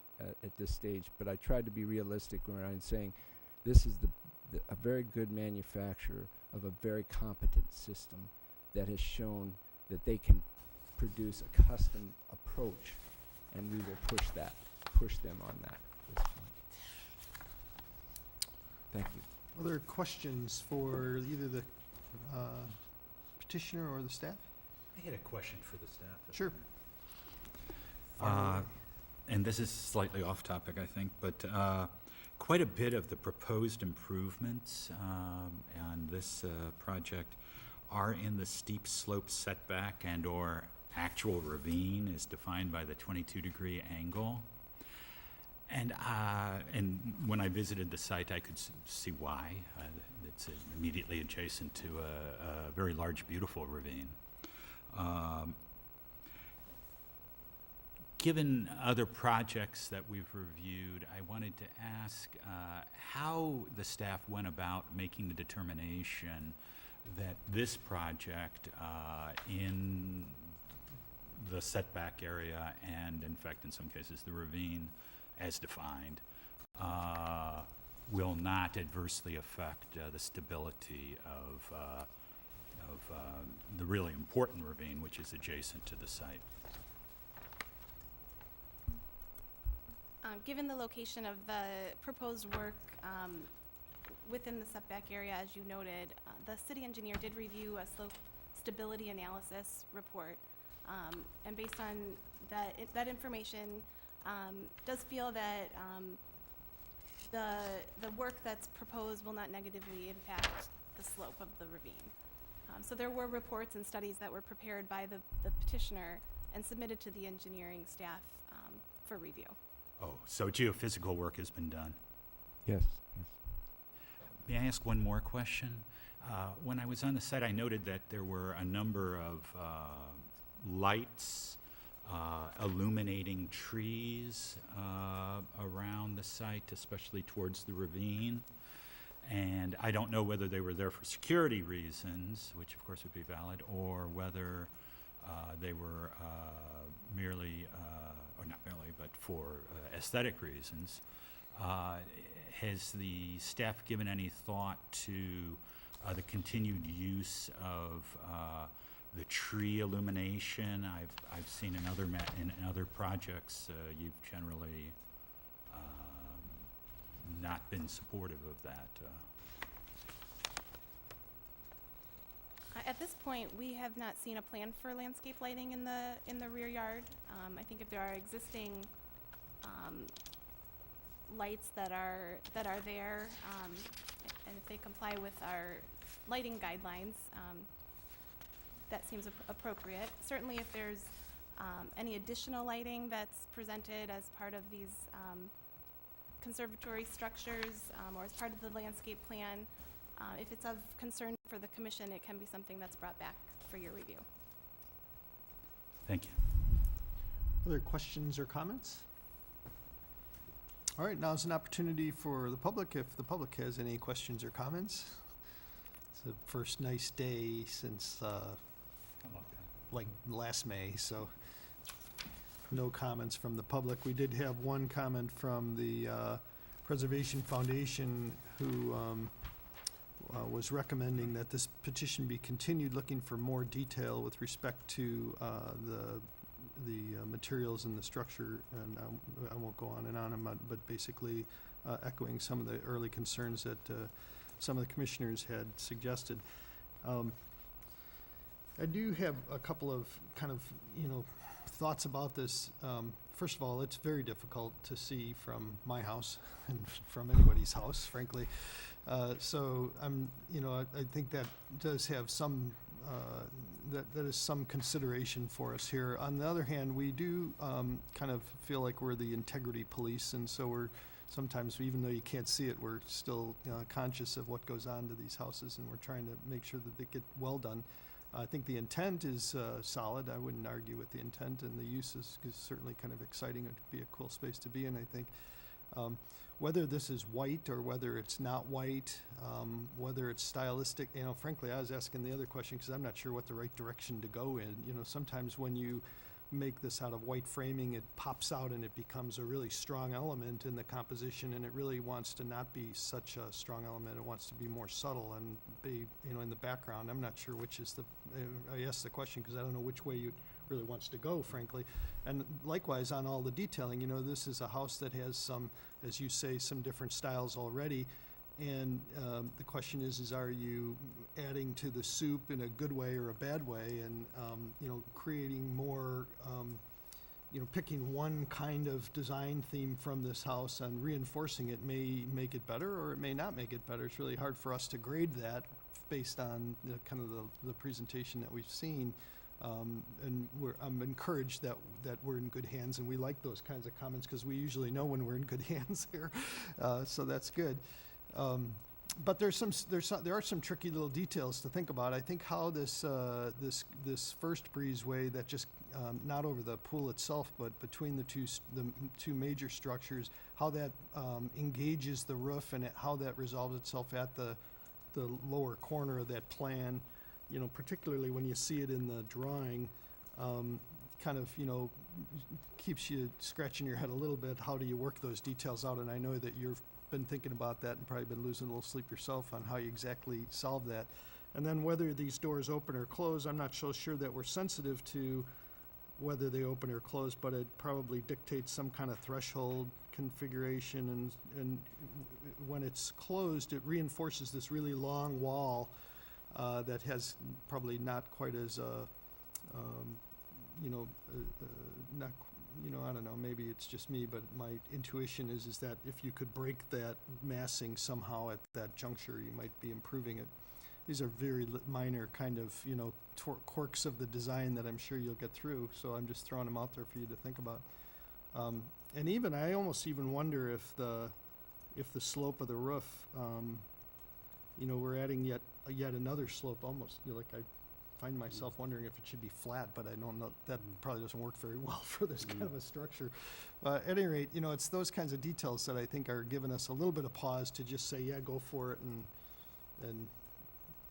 at this stage, but I tried to be realistic when I'm saying this is a very good manufacturer of a very competent system that has shown that they can produce a custom approach, and we will push them on that at this point. Thank you. Other questions for either the petitioner or the staff? I had a question for the staff. Sure. And this is slightly off topic, I think, but quite a bit of the proposed improvements on this project are in the steep slope setback and/or actual ravine as defined by the 22-degree angle. And when I visited the site, I could see why. It's immediately adjacent to a very large, beautiful ravine. Given other projects that we've reviewed, I wanted to ask how the staff went about making the determination that this project in the setback area and, in fact, in some cases, the ravine as defined, will not adversely affect the stability of the really important ravine, which is adjacent to the site. Given the location of the proposed work within the setback area, as you noted, the city engineer did review a slope stability analysis report, and based on that information, does feel that the work that's proposed will not negatively impact the slope of the ravine. So there were reports and studies that were prepared by the petitioner and submitted to the engineering staff for review. Oh, so geophysical work has been done. Yes, yes. May I ask one more question? When I was on the site, I noted that there were a number of lights illuminating trees around the site, especially towards the ravine. And I don't know whether they were there for security reasons, which of course would be valid, or whether they were merely, or not merely, but for aesthetic reasons. Has the staff given any thought to the continued use of the tree illumination? I've seen in other projects, you've generally not been supportive of that. At this point, we have not seen a plan for landscape lighting in the rear yard. I think if there are existing lights that are there, and if they comply with our lighting guidelines, that seems appropriate. Certainly, if there's any additional lighting that's presented as part of these conservatory structures or as part of the landscape plan, if it's of concern for the commission, it can be something that's brought back for your review. Thank you. Other questions or comments? All right, now is an opportunity for the public, if the public has any questions or comments. It's the first nice day since like last May, so no comments from the public. We did have one comment from the Preservation Foundation, who was recommending that this petition be continued, looking for more detail with respect to the materials and the structure, and I won't go on and on, but basically echoing some of the early concerns that some of the commissioners had suggested. I do have a couple of kind of, thoughts about this. First of all, it's very difficult to see from my house and from anybody's house, frankly. So I think that does have some, that is some consideration for us here. On the other hand, we do kind of feel like we're the integrity police, and so we're sometimes, even though you can't see it, we're still conscious of what goes on to these houses, and we're trying to make sure that they get well done. I think the intent is solid. I wouldn't argue with the intent, and the use is certainly kind of exciting. It would be a cool space to be in, I think. Whether this is white or whether it's not white, whether it's stylistic, frankly, I was asking the other question because I'm not sure what the right direction to go in. Sometimes when you make this out of white framing, it pops out and it becomes a really strong element in the composition, and it really wants to not be such a strong element. It wants to be more subtle and be, in the background. I'm not sure which is I asked the question because I don't know which way it really wants to go, frankly. And likewise on all the detailing, this is a house that has some, as you say, some different styles already. And the question is are you adding to the soup in a good way or a bad way, and creating more, picking one kind of design theme from this house and reinforcing it may make it better or it may not make it better. It's really hard for us to grade that based on kind of the presentation that we've seen. And I'm encouraged that we're in good hands, and we like those kinds of comments because we usually know when we're in good hands here. So that's good. But there are some tricky little details to think about. I think how this first breezeway that just not over the pool itself, but between the two major structures, how that engages the roof and how that resolves itself at the lower corner of that plan. You know, particularly when you see it in the drawing, kind of, keeps you scratching your head a little bit. How do you work those details out? And I know that you've been thinking about that and probably been losing a little sleep yourself on how you exactly solve that. And then whether these doors open or close, I'm not so sure that we're sensitive to whether they open or close, but it probably dictates some kind of threshold configuration. And when it's closed, it reinforces this really long wall that has probably not quite as, not, I don't know, maybe it's just me, but my intuition is that if you could break that massing somehow at that juncture, you might be improving it. These are very minor kind of, quirks of the design that I'm sure you'll get through, so I'm just throwing them out there for you to think about. And even, I almost even wonder if the slope of the roof, we're adding yet another slope almost. Like I find myself wondering if it should be flat, but I don't know. That probably doesn't work very well for this kind of a structure. At any rate, it's those kinds of details that I think are giving us a little bit of pause to just say, yeah, go for it and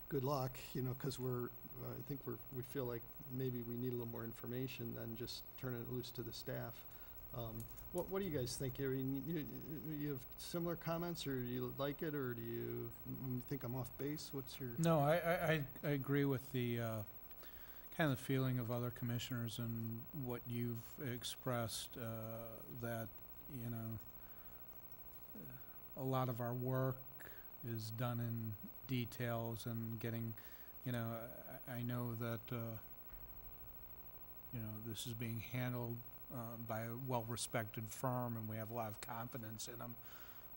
good luck, because I think we feel like maybe we need a little more information than just turning it loose to the staff. What do you guys think? I mean, you have similar comments, or do you like it, or do you think I'm off base? What's your... No, I agree with the kind of the feeling of other commissioners and what you've expressed, that, a lot of our work is done in details and getting, I know that, this is being handled by a well-respected firm, and we have a lot of confidence in them.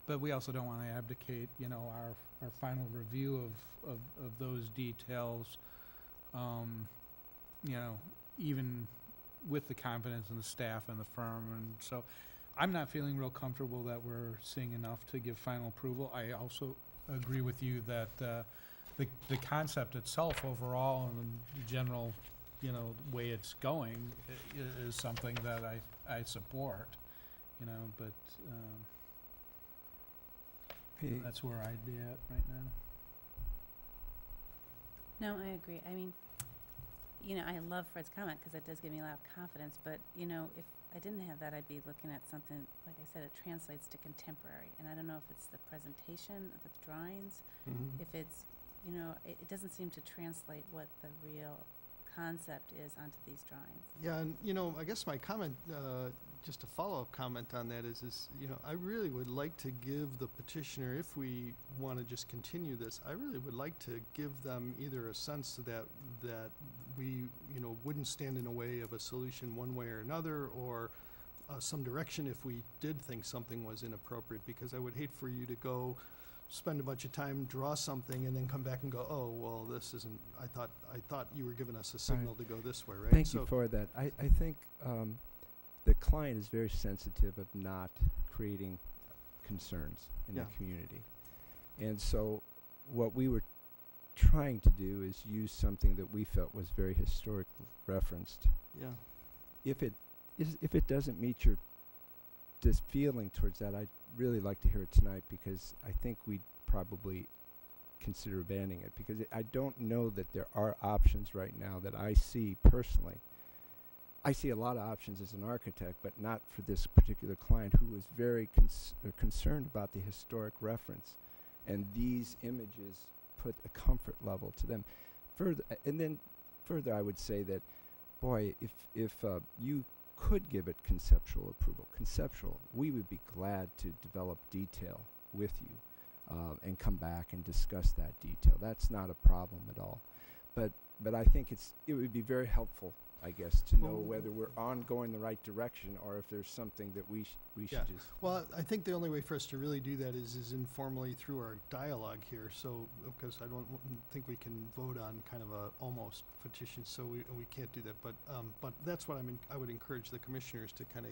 But we also don't want to abdicate, our final review of those details, even with the confidence in the staff and the firm. And so I'm not feeling real comfortable that we're seeing enough to give final approval. I also agree with you that the concept itself overall and the general way it's going is something that I support, but that's where I'd be at right now. No, I agree. I mean, I love Fred's comment because it does give me a lot of confidence, but, if I didn't have that, I'd be looking at something, like I said, it translates to contemporary, and I don't know if it's the presentation of the drawings, if it's, it doesn't seem to translate what the real concept is onto these drawings. Yeah, and I guess my comment, just a follow-up comment on that is I really would like to give the petitioner, if we want to just continue this, I really would like to give them either a sense that we wouldn't stand in the way of a solution one way or another, or some direction if we did think something was inappropriate, because I would hate for you to go spend a bunch of time, draw something, and then come back and go, oh, well, this isn't, I thought you were giving us a signal to go this way, right? Thank you for that. I think the client is very sensitive of not creating concerns in the community. And so what we were trying to do is use something that we felt was very historically referenced. Yeah. If it doesn't meet your feeling towards that, I'd really like to hear it tonight, because I think we'd probably consider abandoning it, because I don't know that there are options right now that I see personally. I see a lot of options as an architect, but not for this particular client, who is very concerned about the historic reference, and these images put a comfort level to them. Further, I would say that, boy, if you could give it conceptual approval, we would be glad to develop detail with you and come back and discuss that detail. That's not a problem at all. But I think it would be very helpful I guess, to know Well- whether we're going the right direction or if there's something that we Yeah. should just. Well, I think the only way for us to really do that is informally through our dialogue here, so, because I don't think we can vote on kind of a almost petition, so we can't do that, but that's what I would encourage the commissioners to kind of,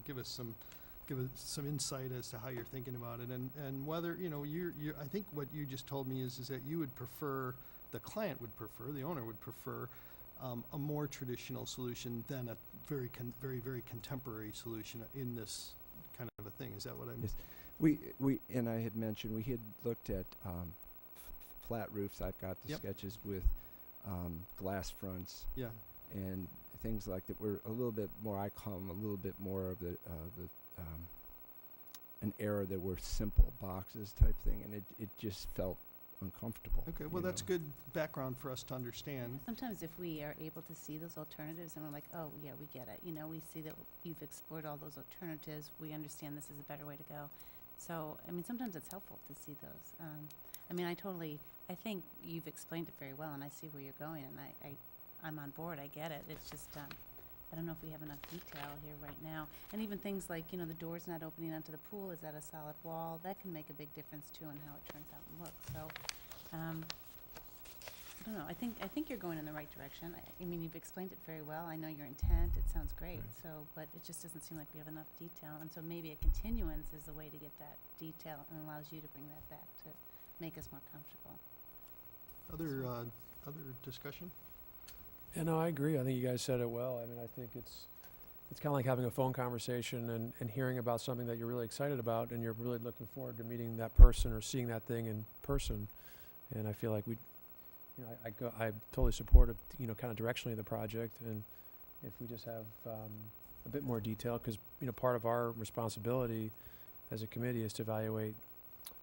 give us some insight as to how you're thinking about it, and whether, I think what you just told me is that you would prefer, the client would prefer, the owner would prefer, a more traditional solution than a very contemporary solution in this kind of a thing. Is that what I'm? Yes. We and I had mentioned we had looked at flat roofs. I've got the Yep. sketches with glass fronts Yeah. and things like that. Were a little bit more. I call them a little bit more of the an era that were simple boxes type thing, and it just felt uncomfortable. Okay, well, that's good background for us to understand. Sometimes if we are able to see those alternatives and we're like, oh, yeah, we get it, we see that you've explored all those alternatives, we understand this is a better way to go. So, sometimes it's helpful to see those. I think you've explained it very well, and I see where you're going, and I'm on board, I get it. It's just, I don't know if we have enough detail here right now. And even things like, the door's not opening onto the pool, is that a solid wall? That can make a big difference too in how it turns out and looks. So, I don't know, I think you're going in the right direction. You've explained it very well. I know your intent, it sounds great, Right. but it just doesn't seem like we have enough detail. And so maybe a continuance is the way to get that detail and allows you to bring that back to make us more comfortable. Other discussion? Yeah, no, I agree. I think you guys said it well. I think it's kind of like having a phone conversation and hearing about something that you're really excited about, and you're really looking forward to meeting that person or seeing that thing in person. And I feel like I totally support it, kind of directionally the project. And if we just have a bit more detail, because part of our responsibility as a committee is to evaluate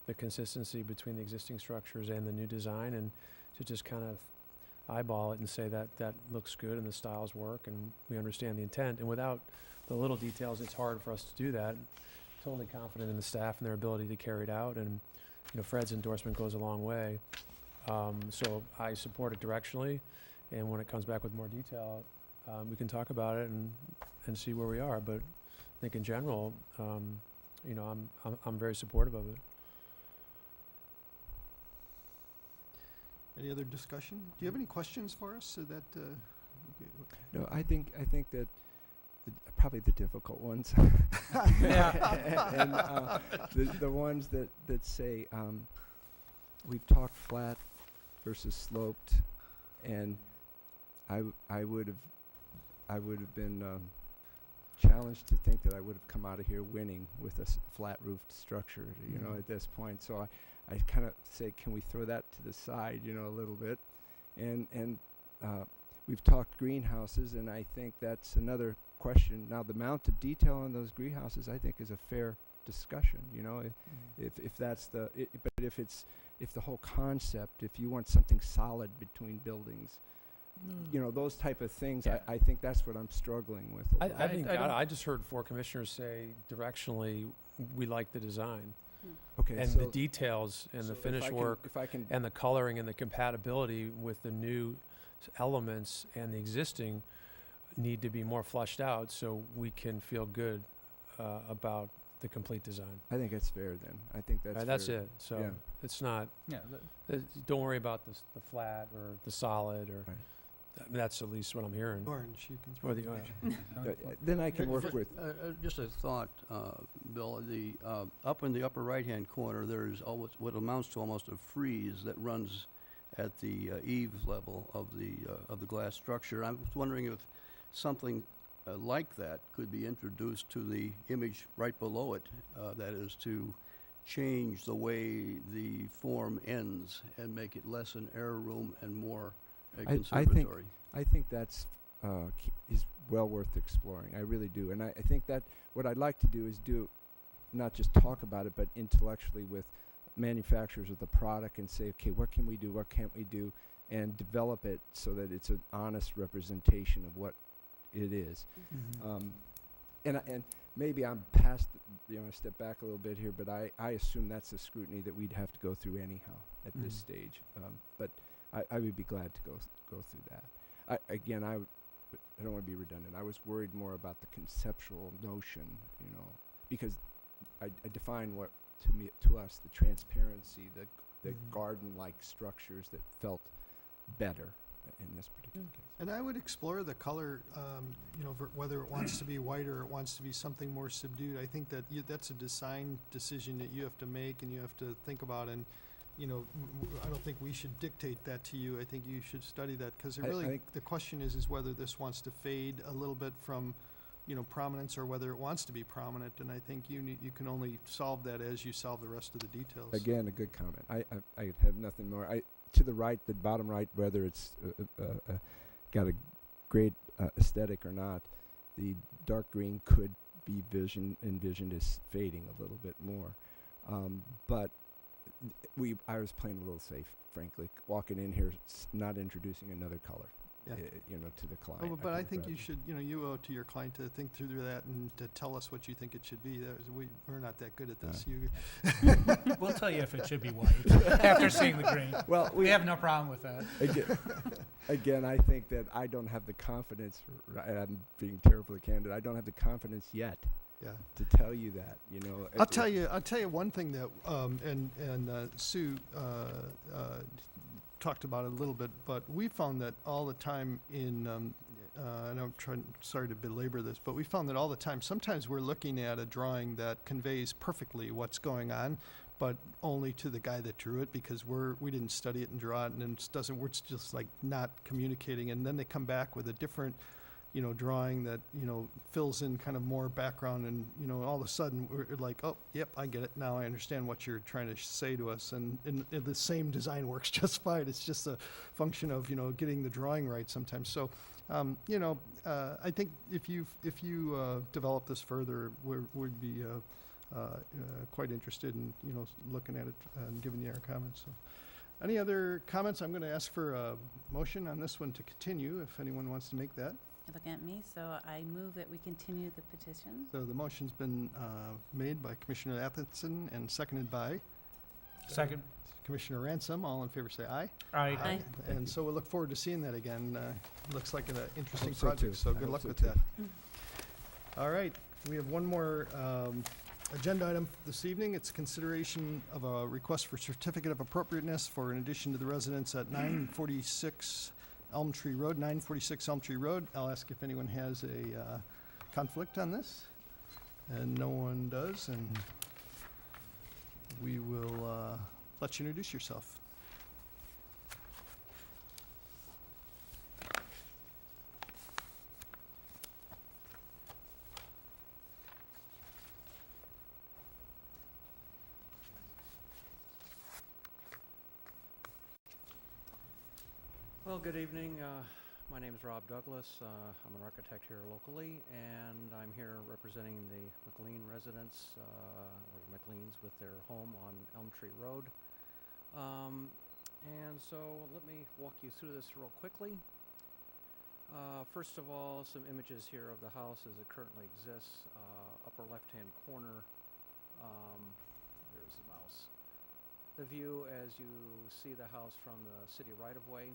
the consistency between the existing structures and the new design, and to just kind of eyeball it and say that looks good and the styles work and we understand the intent. And without the little details, it's hard for us to do that. Totally confident in the staff and their ability to carry it out, and Fred's endorsement goes a long way. So I support it directionally, and when it comes back with more detail, we can talk about it and see where we are. But I think in general, I'm very supportive of it. Any other discussion? Do you have any questions for us so that, No, I think that probably the difficult ones. And the ones that say we've talked flat versus sloped, and I would have been challenged to think that I would have come out of here winning with a flat roofed structure, at this point. So I kind of say, can we throw that to the side, a little bit? And we've talked greenhouses, and I think that's another question. Now, the amount of detail on those greenhouses, I think, is a fair discussion. If that's but if the whole concept, if you want something solid between buildings, those type of things, Yeah. I think that's what I'm struggling with. a lot. I just heard 4 commissioners say directionally we like the design. Okay, And so the details and so the if finish I can- work If I can, and the coloring and the compatibility with the new elements and the existing need to be more fleshed out so we can feel good about the complete design. I think it's fair then. I think that's fair. it. So Yeah. it's not, Yeah, don't worry about the flat or the solid or, Right. that's at least what I'm hearing. orange, you can throw Or it the, in. Then I can work with. Just a thought, Bill, up in the upper right-hand corner, there's always what amounts to almost a frieze that runs at the eaves level of the glass structure. I was wondering if something like that could be introduced to the image right below it, that is to change the way the form ends and make it less an error room and more conservatory. I think that's is well worth exploring. I really do, and I think that what I'd like to do is not just talk about it, but intellectually with manufacturers of the product and say, okay, what can we do, what can't we do, and develop it so that it's an honest representation of what it is. And maybe I'm past, step back a little bit here, but I assume that's the scrutiny that we'd have to go through anyhow at this stage. But I would be glad to go through that. Again, I don't want to be redundant. I was worried more about the conceptual notion, because I define what to us the transparency, the garden-like structures that felt better in this particular case. And I would explore the color, whether it wants to be white or it wants to be something more subdued. I think that that's a design decision that you have to make and you have to think about. And, I don't think we should dictate that to you. I think you should study that because I think the question is whether this wants to fade a little bit from, prominence or whether it wants to be prominent. And I think you can only solve that as you solve the rest of the details. Again, a good comment. I have nothing more. To the right, the bottom right, whether it's got a great aesthetic or not, the dark green could be envisioned as fading a little bit more. But I was playing a little safe, frankly, walking in here, not introducing another color. Yeah. To the client. But I think you should, you owe it to your client to think through that and to tell us what you think it should be. We're not that good at this. We'll tell you if it should be white after seeing the green. Well, We have no problem with that. Again, I think that I don't have the confidence, I'm being terribly candid, I don't have the confidence yet to tell you that, I'll tell you one thing that, and Sue talked about it a little bit, but we found that all the time and I'm sorry to belabor this, but we found that all the time, sometimes we're looking at a drawing that conveys perfectly what's going on, but only to the guy that drew it because we didn't study it and draw it, and we're just like not communicating, and then they come back with a different drawing that, fills in kind of more background and, all of a sudden we're like, oh, yep, I get it. Now I understand what you're trying to say to us. And the same design works just fine. It's just a function of, getting the drawing right sometimes. So, I think if you develop this further, we'd be quite interested in, looking at it and giving you our comments. So, any other comments? I'm going to ask for a motion on this one to continue if anyone wants to make that. You're looking at me, so I move that we continue the petition. So the motion's been made by Commissioner Athenson and seconded by Second. Commissioner Ransom. All in favor say aye. Aye. Aye. And so we look forward to seeing that again. Looks like an interesting Hope so, project, too. so I good hope luck so, with too. that. All right, we have one more agenda item this evening. It's consideration of a request for certificate of appropriateness for an addition to the residence at 946 Elm Tree Road, 946 Elm Tree Road. I'll ask if anyone has a conflict on this. And no one does, and we will let you introduce yourself. Well, good evening. My name is Rob Douglas. I'm an architect here locally, and I'm here representing the McLean residents, or McLeans with their home on Elm Tree Road. And so let me walk you through this real quickly. First of all, some images here of the house as it currently exists. Upper left-hand corner, there's the mouse. The view as you see the house from the city right-of-way.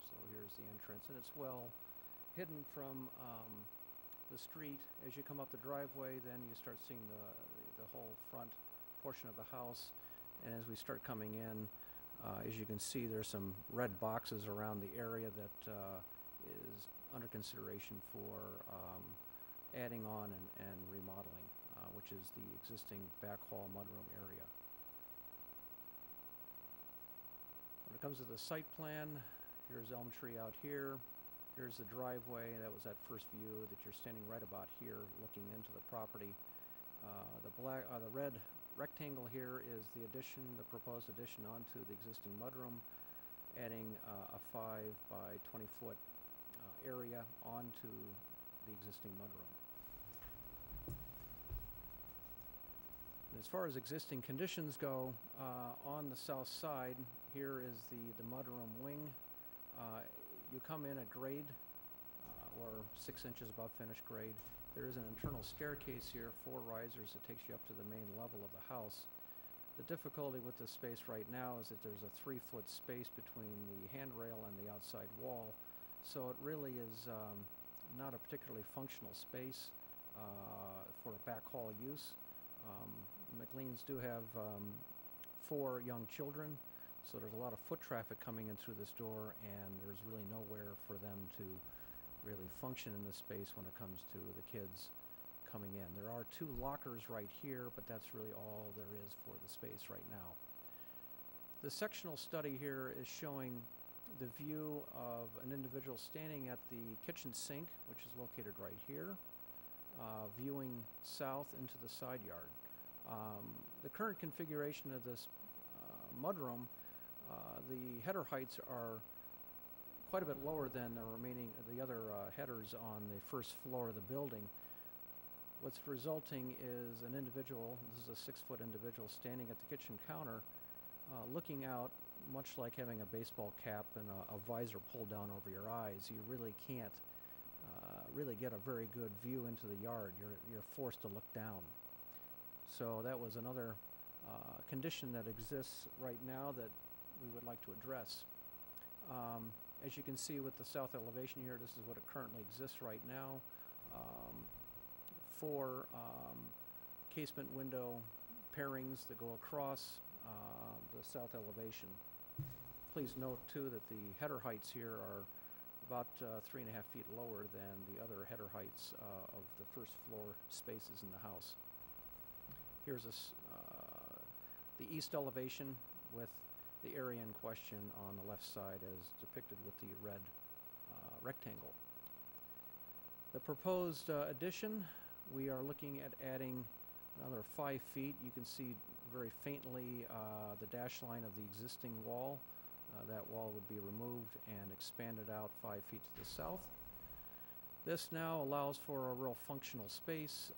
So here's the entrance, and it's well hidden from the street. As you come up the driveway, then you start seeing the whole front portion of the house. And as we start coming in, as you can see, there's some red boxes around the area that is under consideration for adding on and remodeling, which is the existing back hall mudroom area. When it comes to the site plan, here's Elm Tree out here. Here's the driveway. That was that first view that you're standing right about here looking into the property. The red rectangle here is the addition, the proposed addition onto the existing mudroom, adding a 5 by 20 foot area onto the existing mudroom. And as far as existing conditions go, on the south side, here is the mudroom wing. You come in at grade, or 6 inches above finished grade. There is an internal staircase here, 4 risers that takes you up to the main level of the house. The difficulty with this space right now is that there's a 3-foot space between the handrail and the outside wall. So it really is not a particularly functional space for backhaul use. McLean's do have 4 young children, so there's a lot of foot traffic coming in through this door, and there's really nowhere for them to really function in this space when it comes to the kids coming in. There are 2 lockers right here, but that's really all there is for the space right now. The sectional study here is showing the view of an individual standing at the kitchen sink, which is located right here, viewing south into the side yard. The current configuration of this mudroom, the header heights are quite a bit lower than the other headers on the first floor of the building. What's resulting is an individual, this is a 6-foot individual, standing at the kitchen counter, looking out, much like having a baseball cap and a visor pulled down over your eyes. You really can't really get a very good view into the yard. You're forced to look down. So that was another condition that exists right now that we would like to address. As you can see with the south elevation here, this is what it currently exists right now. 4 casement window pairings that go across the south elevation. Please note too that the header heights here are about 3.5 feet lower than the other header heights of the first floor spaces in the house. Here's the east elevation with the area in question on the left side as depicted with the red rectangle. The proposed addition, we are looking at adding another 5 feet. You can see very faintly the dash line of the existing wall. That wall would be removed and expanded out 5 feet to the south. This now allows for a real functional space.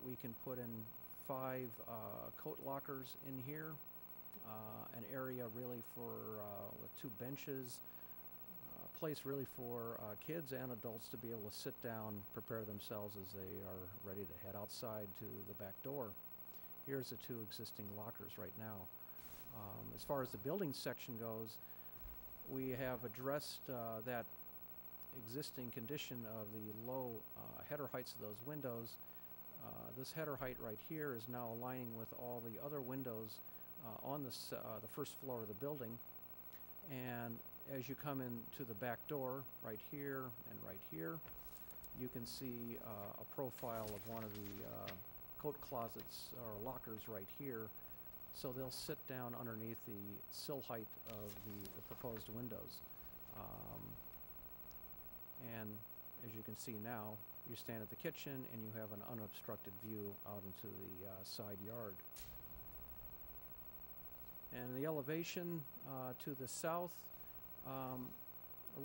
We can put in 5 coat lockers in here, an area really for with 2 benches, a place really for kids and adults to be able to sit down, prepare themselves as they are ready to head outside to the back door. Here's the 2 existing lockers right now. As far as the building section goes, we have addressed that existing condition of the low header heights of those windows. This header height right here is now aligning with all the other windows on the first floor of the building. And as you come into the back door right here and right here, you can see a profile of one of the coat closets or lockers right here. So they'll sit down underneath the sill height of the proposed windows. And as you can see now, you stand at the kitchen and you have an unobstructed view out into the side yard. And the elevation to the south,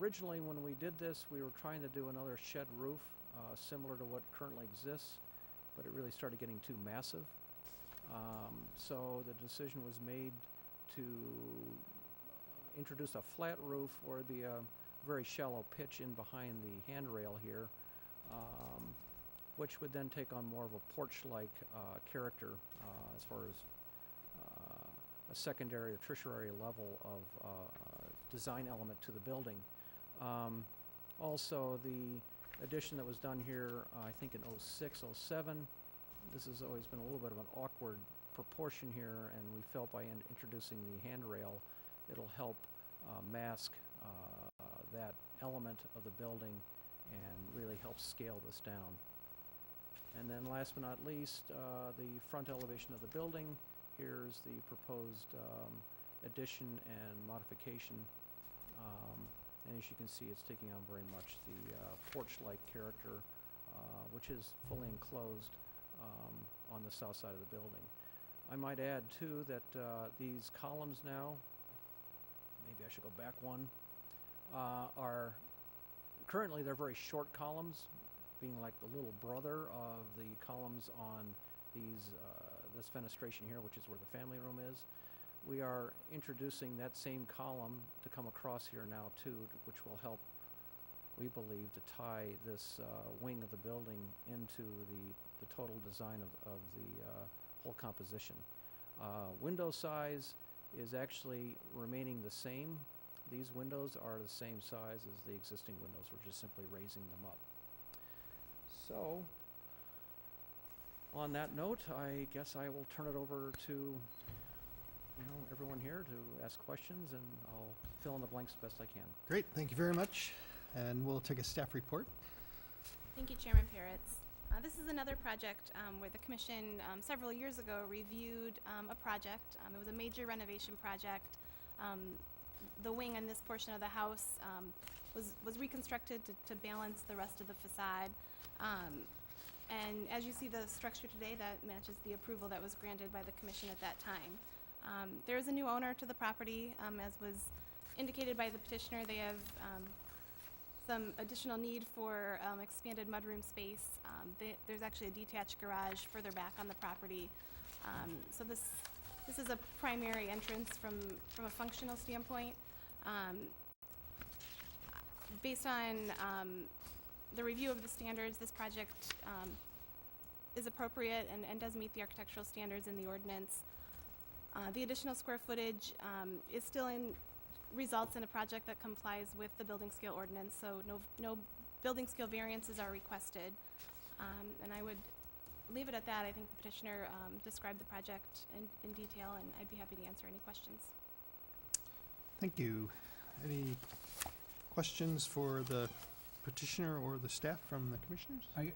originally when we did this, we were trying to do another shed roof similar to what currently exists, but it really started getting too massive. So the decision was made to introduce a flat roof or it'd be a very shallow pitch in behind the handrail here, which would then take on more of a porch-like character as far as a secondary or tertiary level of design element to the building. Also, the addition that was done here, I think in 06, 07, this has always been a little bit of an awkward proportion here, and we felt by introducing the handrail, it'll help mask that element of the building and really help scale this down. And then last but not least, the front elevation of the building. Here's the proposed addition and modification. And as you can see, it's taking on very much the porch-like character, which is fully enclosed on the south side of the building. I might add, too, that these columns now, maybe I should go back one, are currently they're very short columns, being like the little brother of the columns on these this fenestration here, which is where the family room is. We are introducing that same column to come across here now too, which will help, we believe, to tie this wing of the building into the total design of the whole composition. Window size is actually remaining the same. These windows are the same size as the existing windows. We're just simply raising them up. So, on that note, I guess I will turn it over to everyone here to ask questions, and I'll fill in the blanks the best I can. Great, thank you very much. And we'll take a staff report. Thank you, Chairman Pairitz. This is another project where the Commission several years ago reviewed a project. It was a major renovation project. The wing on this portion of the house was reconstructed to balance the rest of the facade. And as you see the structure today, that matches the approval that was granted by the Commission at that time. There is a new owner to the property, as was indicated by the petitioner. They have some additional need for expanded mudroom space. There's actually a detached garage further back on the property. So this is a primary entrance from a functional standpoint. Based on the review of the standards, this project is appropriate and does meet the architectural standards in the ordinance. The additional square footage is still results in a project that complies with the building scale ordinance, so no building scale variances are requested. And I would leave it at that. I think the petitioner described the project in detail, and I'd be happy to answer any questions. Thank you. Any questions for the petitioner or the staff from the commissioners? I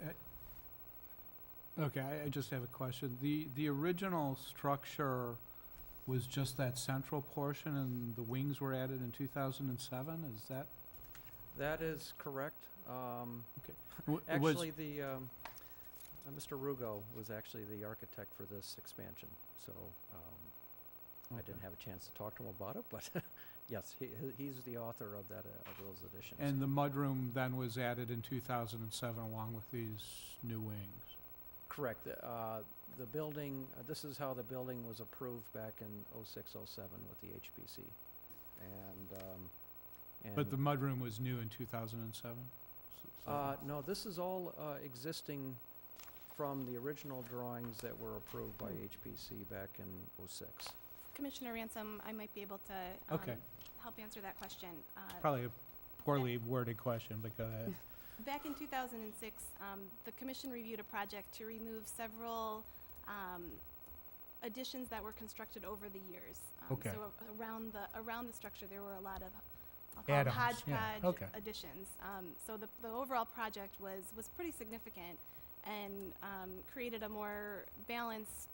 just have a question. The original structure was just that central portion, and the wings were added in 2007, is that? That is correct. Okay. Actually, Mr. Rugo was actually the architect for this expansion, so I didn't have a chance to talk to him about it, but yes, he's the author of those additions. And the mudroom then was added in 2007 along with these new wings? Correct. The building, this is how the building was approved back in 06, 07 with the HPC. And But the mudroom was new in 2007? no, this is all existing from the original drawings that were approved by HPC back in 06. Commissioner Ransom, I might be able to help answer that question. Probably a poorly worded question, but go ahead. Back in 2006, the Commission reviewed a project to remove several additions that were constructed over the years. Okay. So around the structure, there were a lot of, I'll call them Add-ons, yeah, hodgepodge okay. additions. So the overall project was pretty significant and created a more balanced,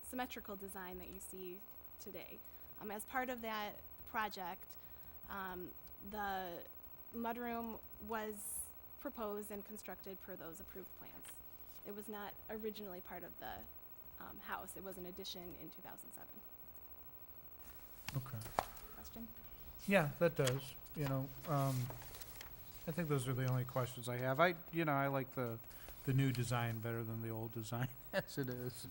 symmetrical design that you see today. As part of that project, the mudroom was proposed and constructed per those approved plans. It was not originally part of the house. It was an addition in 2007. Okay. Question? Yeah, that does. I think those are the only questions I have. I like the new design better than the old design as it is.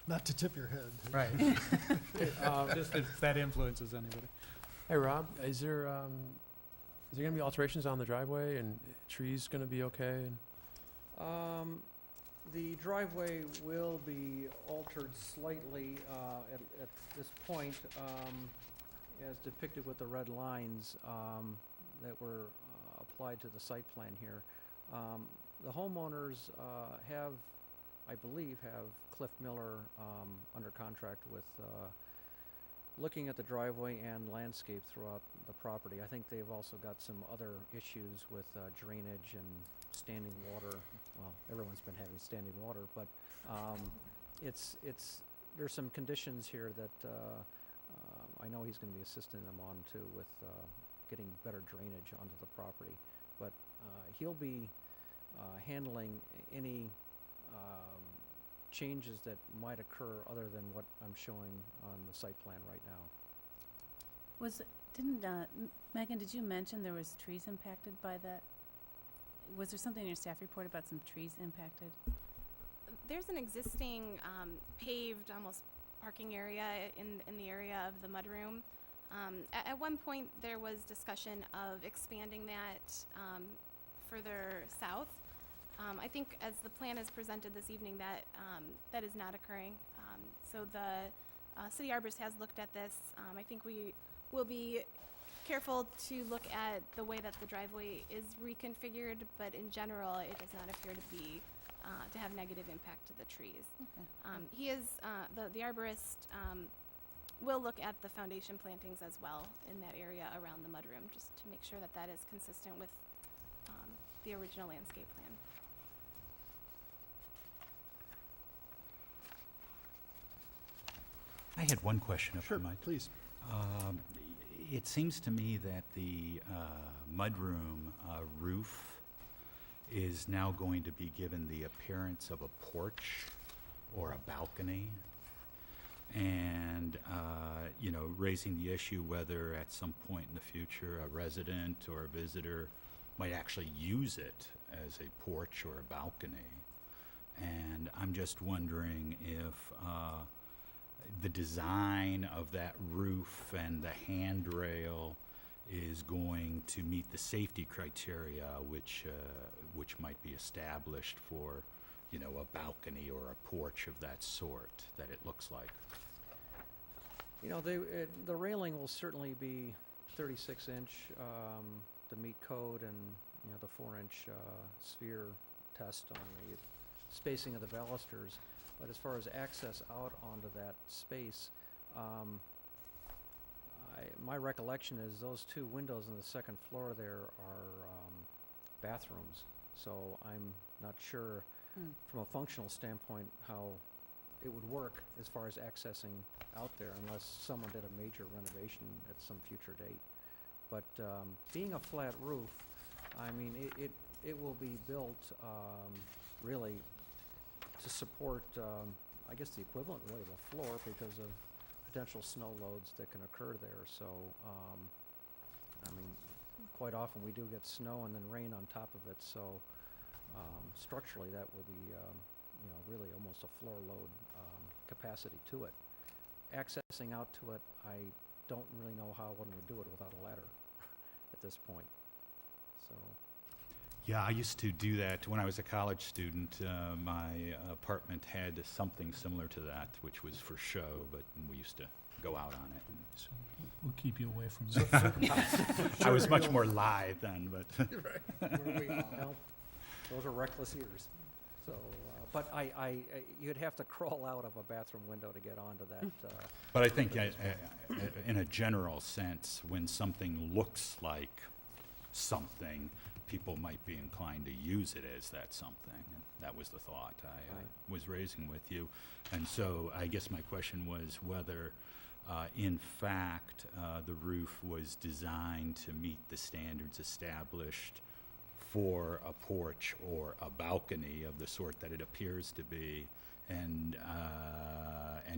Not to tip your head. Right. Just if that influences anybody. Hey, Rob, is there going to be alterations on the driveway, and trees going to be okay? The driveway will be altered slightly at this point, as depicted with the red lines that were applied to the site plan here. The homeowners I believe, have Cliff Miller under contract with looking at the driveway and landscape throughout the property. I think they've also got some other issues with drainage and standing water. Well, everyone's been having standing water, but there's some conditions here that I know he's going to be assisting them on too with getting better drainage onto the property. But he'll be handling any changes that might occur other than what I'm showing on the site plan right now. Megan, did you mention there was trees impacted by that? Was there something in your staff report about some trees impacted? There's an existing paved almost parking area in the area of the mudroom. At one point there was discussion of expanding that further south. I think as the plan is presented this evening, that is not occurring. So the city arborist has looked at this. I think we We'll be careful to look at the way that the driveway is reconfigured, but in general, it does not appear to be, to have negative impact to the trees. Okay. He is, the arborist will look at the foundation plantings as well in that area around the mudroom, just to make sure that that is consistent with the original landscape plan. I had one question, if I Sure, might. please. It seems to me that the mudroom roof is now going to be given the appearance of a porch or a balcony. And, you know, raising the issue whether at some point in the future a resident or a visitor might actually use it as a porch or a balcony. And I'm just wondering if the design of that roof and the handrail is going to meet the safety criteria which might be established for, you know, a balcony or a porch of that sort that it looks like. You know, the railing will certainly be 36-inch to meet code, and, you know, the 4-inch sphere test on the spacing of the balusters. But as far as access out onto that space, my recollection is those two windows on the second floor there are bathrooms. So I'm not sure from a functional standpoint how it would work as far as accessing out there, unless someone did a major renovation at some future date. But being a flat roof, I mean, it will be built really to support, I guess, the equivalent really of a floor because of potential snow loads that can occur there. So, I mean, quite often we do get snow and then rain on top of it. So, structurally, that will be, you know, really almost a floor load capacity to it. Accessing out to it, I don't really know how one would do it without a ladder at this point. So. Yeah, I used to do that when I was a college student. My apartment had something similar to that, which was for show, but we used to go out on it. So we'll keep you away from that. I was much more live then, but Well, those are reckless years. So, but you'd have to crawl out of a bathroom window to get onto that. but I think in a general sense, when something looks like something, people might be inclined to use it as that something. And that was the thought I was raising with you. And so I guess my question was whether, in fact, the roof was designed to meet the standards established for a porch or a balcony of the sort that it appears to be. And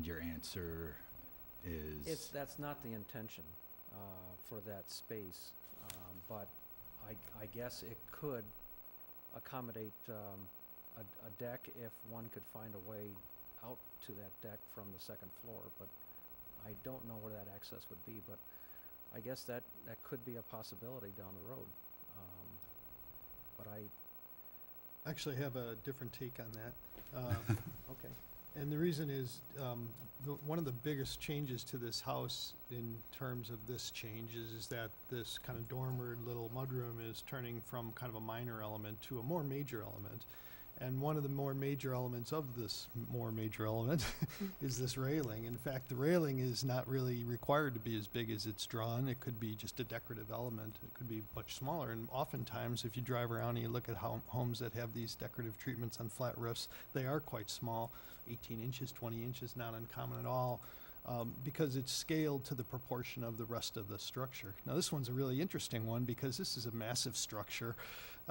your answer is? That's not the intention for that space, but I guess it could accommodate a deck if one could find a way out to that deck from the second floor, but I don't know where that access would be, but I guess that could be a possibility down the road. But I Actually, I have a different take on that. okay. And the reason is, one of the biggest changes to this house in terms of this change is that this kind of dormered little mudroom is turning from kind of a minor element to a more major element. And one of the more major elements of this more major element is this railing. In fact, the railing is not really required to be as big as it's drawn. It could be just a decorative element. It could be much smaller. And oftentimes, if you drive around and you look at homes that have these decorative treatments on flat roofs, they are quite small, 18 inches, 20 inches, not uncommon at all. Because it's scaled to the proportion of the rest of the structure. Now this one's a really interesting one because this is a massive structure.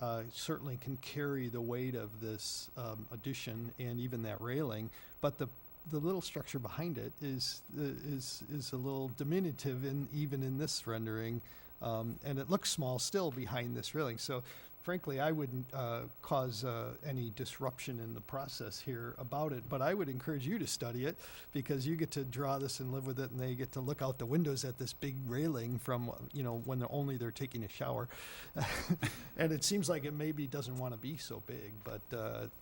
It certainly can carry the weight of this addition and even that railing, but the little structure behind it is a little diminutive even in this rendering, and it looks small still behind this railing. So frankly, I wouldn't cause any disruption in the process here about it, but I would encourage you to study it because you get to draw this and live with it, and they get to look out the windows at this big railing from, you know, when they're taking a shower. And it seems like it maybe doesn't want to be so big, but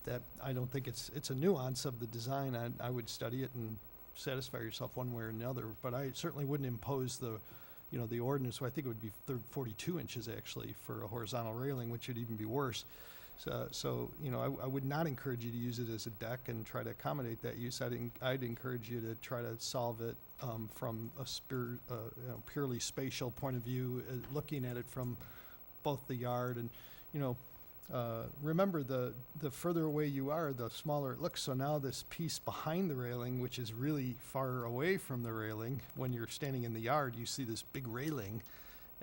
that I don't think it's a nuance of the design. I would study it and satisfy yourself one way or another, but I certainly wouldn't impose the you know, the ordinance, so I think it would be 42 inches actually for a horizontal railing, which would even be worse. So you know, I would not encourage you to use it as a deck and try to accommodate that use. I'd encourage you to try to solve it from a you know, purely spatial point of view, looking at it from both the yard and, you know, remember the further away you are, the smaller it looks. So now this piece behind the railing, which is really far away from the railing, when you're standing in the yard, you see this big railing,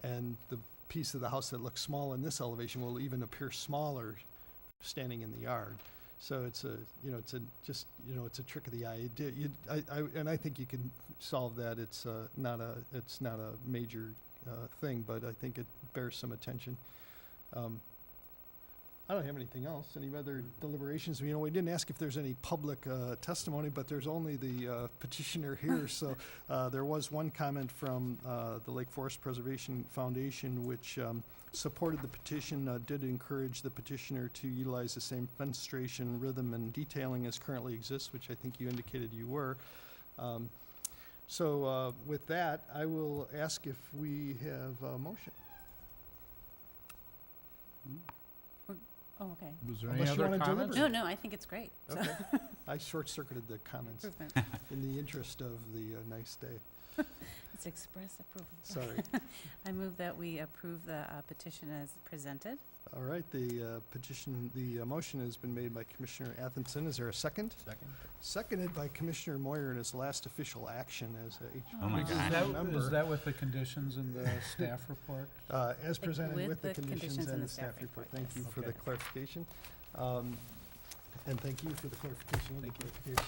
and the piece of the house that looks small in this elevation will even appear smaller standing in the yard. So it's a, you know, it's a trick of the eye. And I think you can solve that. It's not a major thing, but I think it bears some attention. I don't have anything else. Any other deliberations? You know, we didn't ask if there's any public testimony, but there's only the petitioner here. So there was one comment from the Lake Forest Preservation Foundation, which supported the petition, did encourage the petitioner to utilize the same fenestration, rhythm, and detailing as currently exists, which I think you indicated you were. So with that, I will ask if we have a motion. Oh, okay. Was there any Unless you other wanna comments? deliberate. No, I think it's great. So, Okay. I short-circuited the comments improvement. in the interest of the nice day. It's express approval. Sorry. I move that we approve the petition as presented. All right, the motion has been made by Commissioner Athenson. Is there a second? Second. Seconded by Commissioner Moyer in his last official action as a Oh my Is gosh. member. Is that with the conditions in the staff report? As presented With with the the conditions conditions and the staff report. Thank yes. you for the Okay. clarification. And thank you for the clarification of the clarification.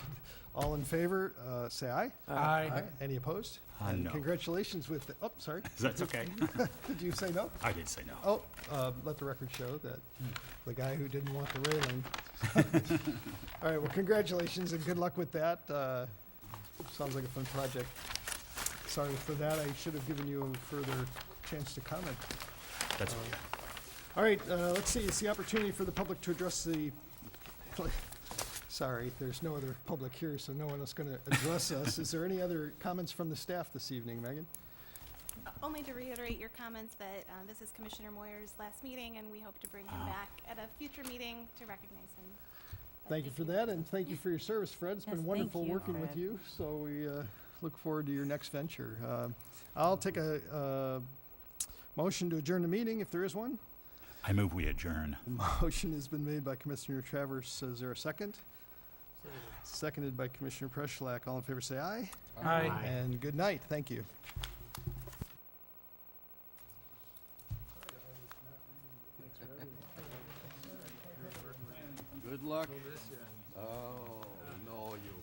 All in favor, say aye. Aye. Any opposed? And No. Congratulations with, oh, sorry. That's okay. Did you say no? I did say no. Oh, let the record show that the guy who didn't want the railing. All right, well, congratulations and good luck with that. Sounds like a fun project. Sorry for that. I should have given you a further chance to comment. That's okay. All right, let's see. It's the opportunity for the public to address the, sorry, there's no other public here, so no one is going to address us. Is there any other comments from the staff this evening, Megan? Only to reiterate your comments that this is Commissioner Moyer's last meeting, and we hope to bring him back at a future meeting to recognize him. Thank you for that, and thank you for your service, Fred. It's Yes, been thank wonderful you, working with Fred. you, so we look forward to your next venture. I'll take a motion to adjourn the meeting, if there is one. I move we adjourn. The motion has been made by Commissioner Travers. Is there a second? Seconded by Commissioner Preschlack. All in favor, say aye. Aye. And good night. Thank you. Good luck. Oh, no, you.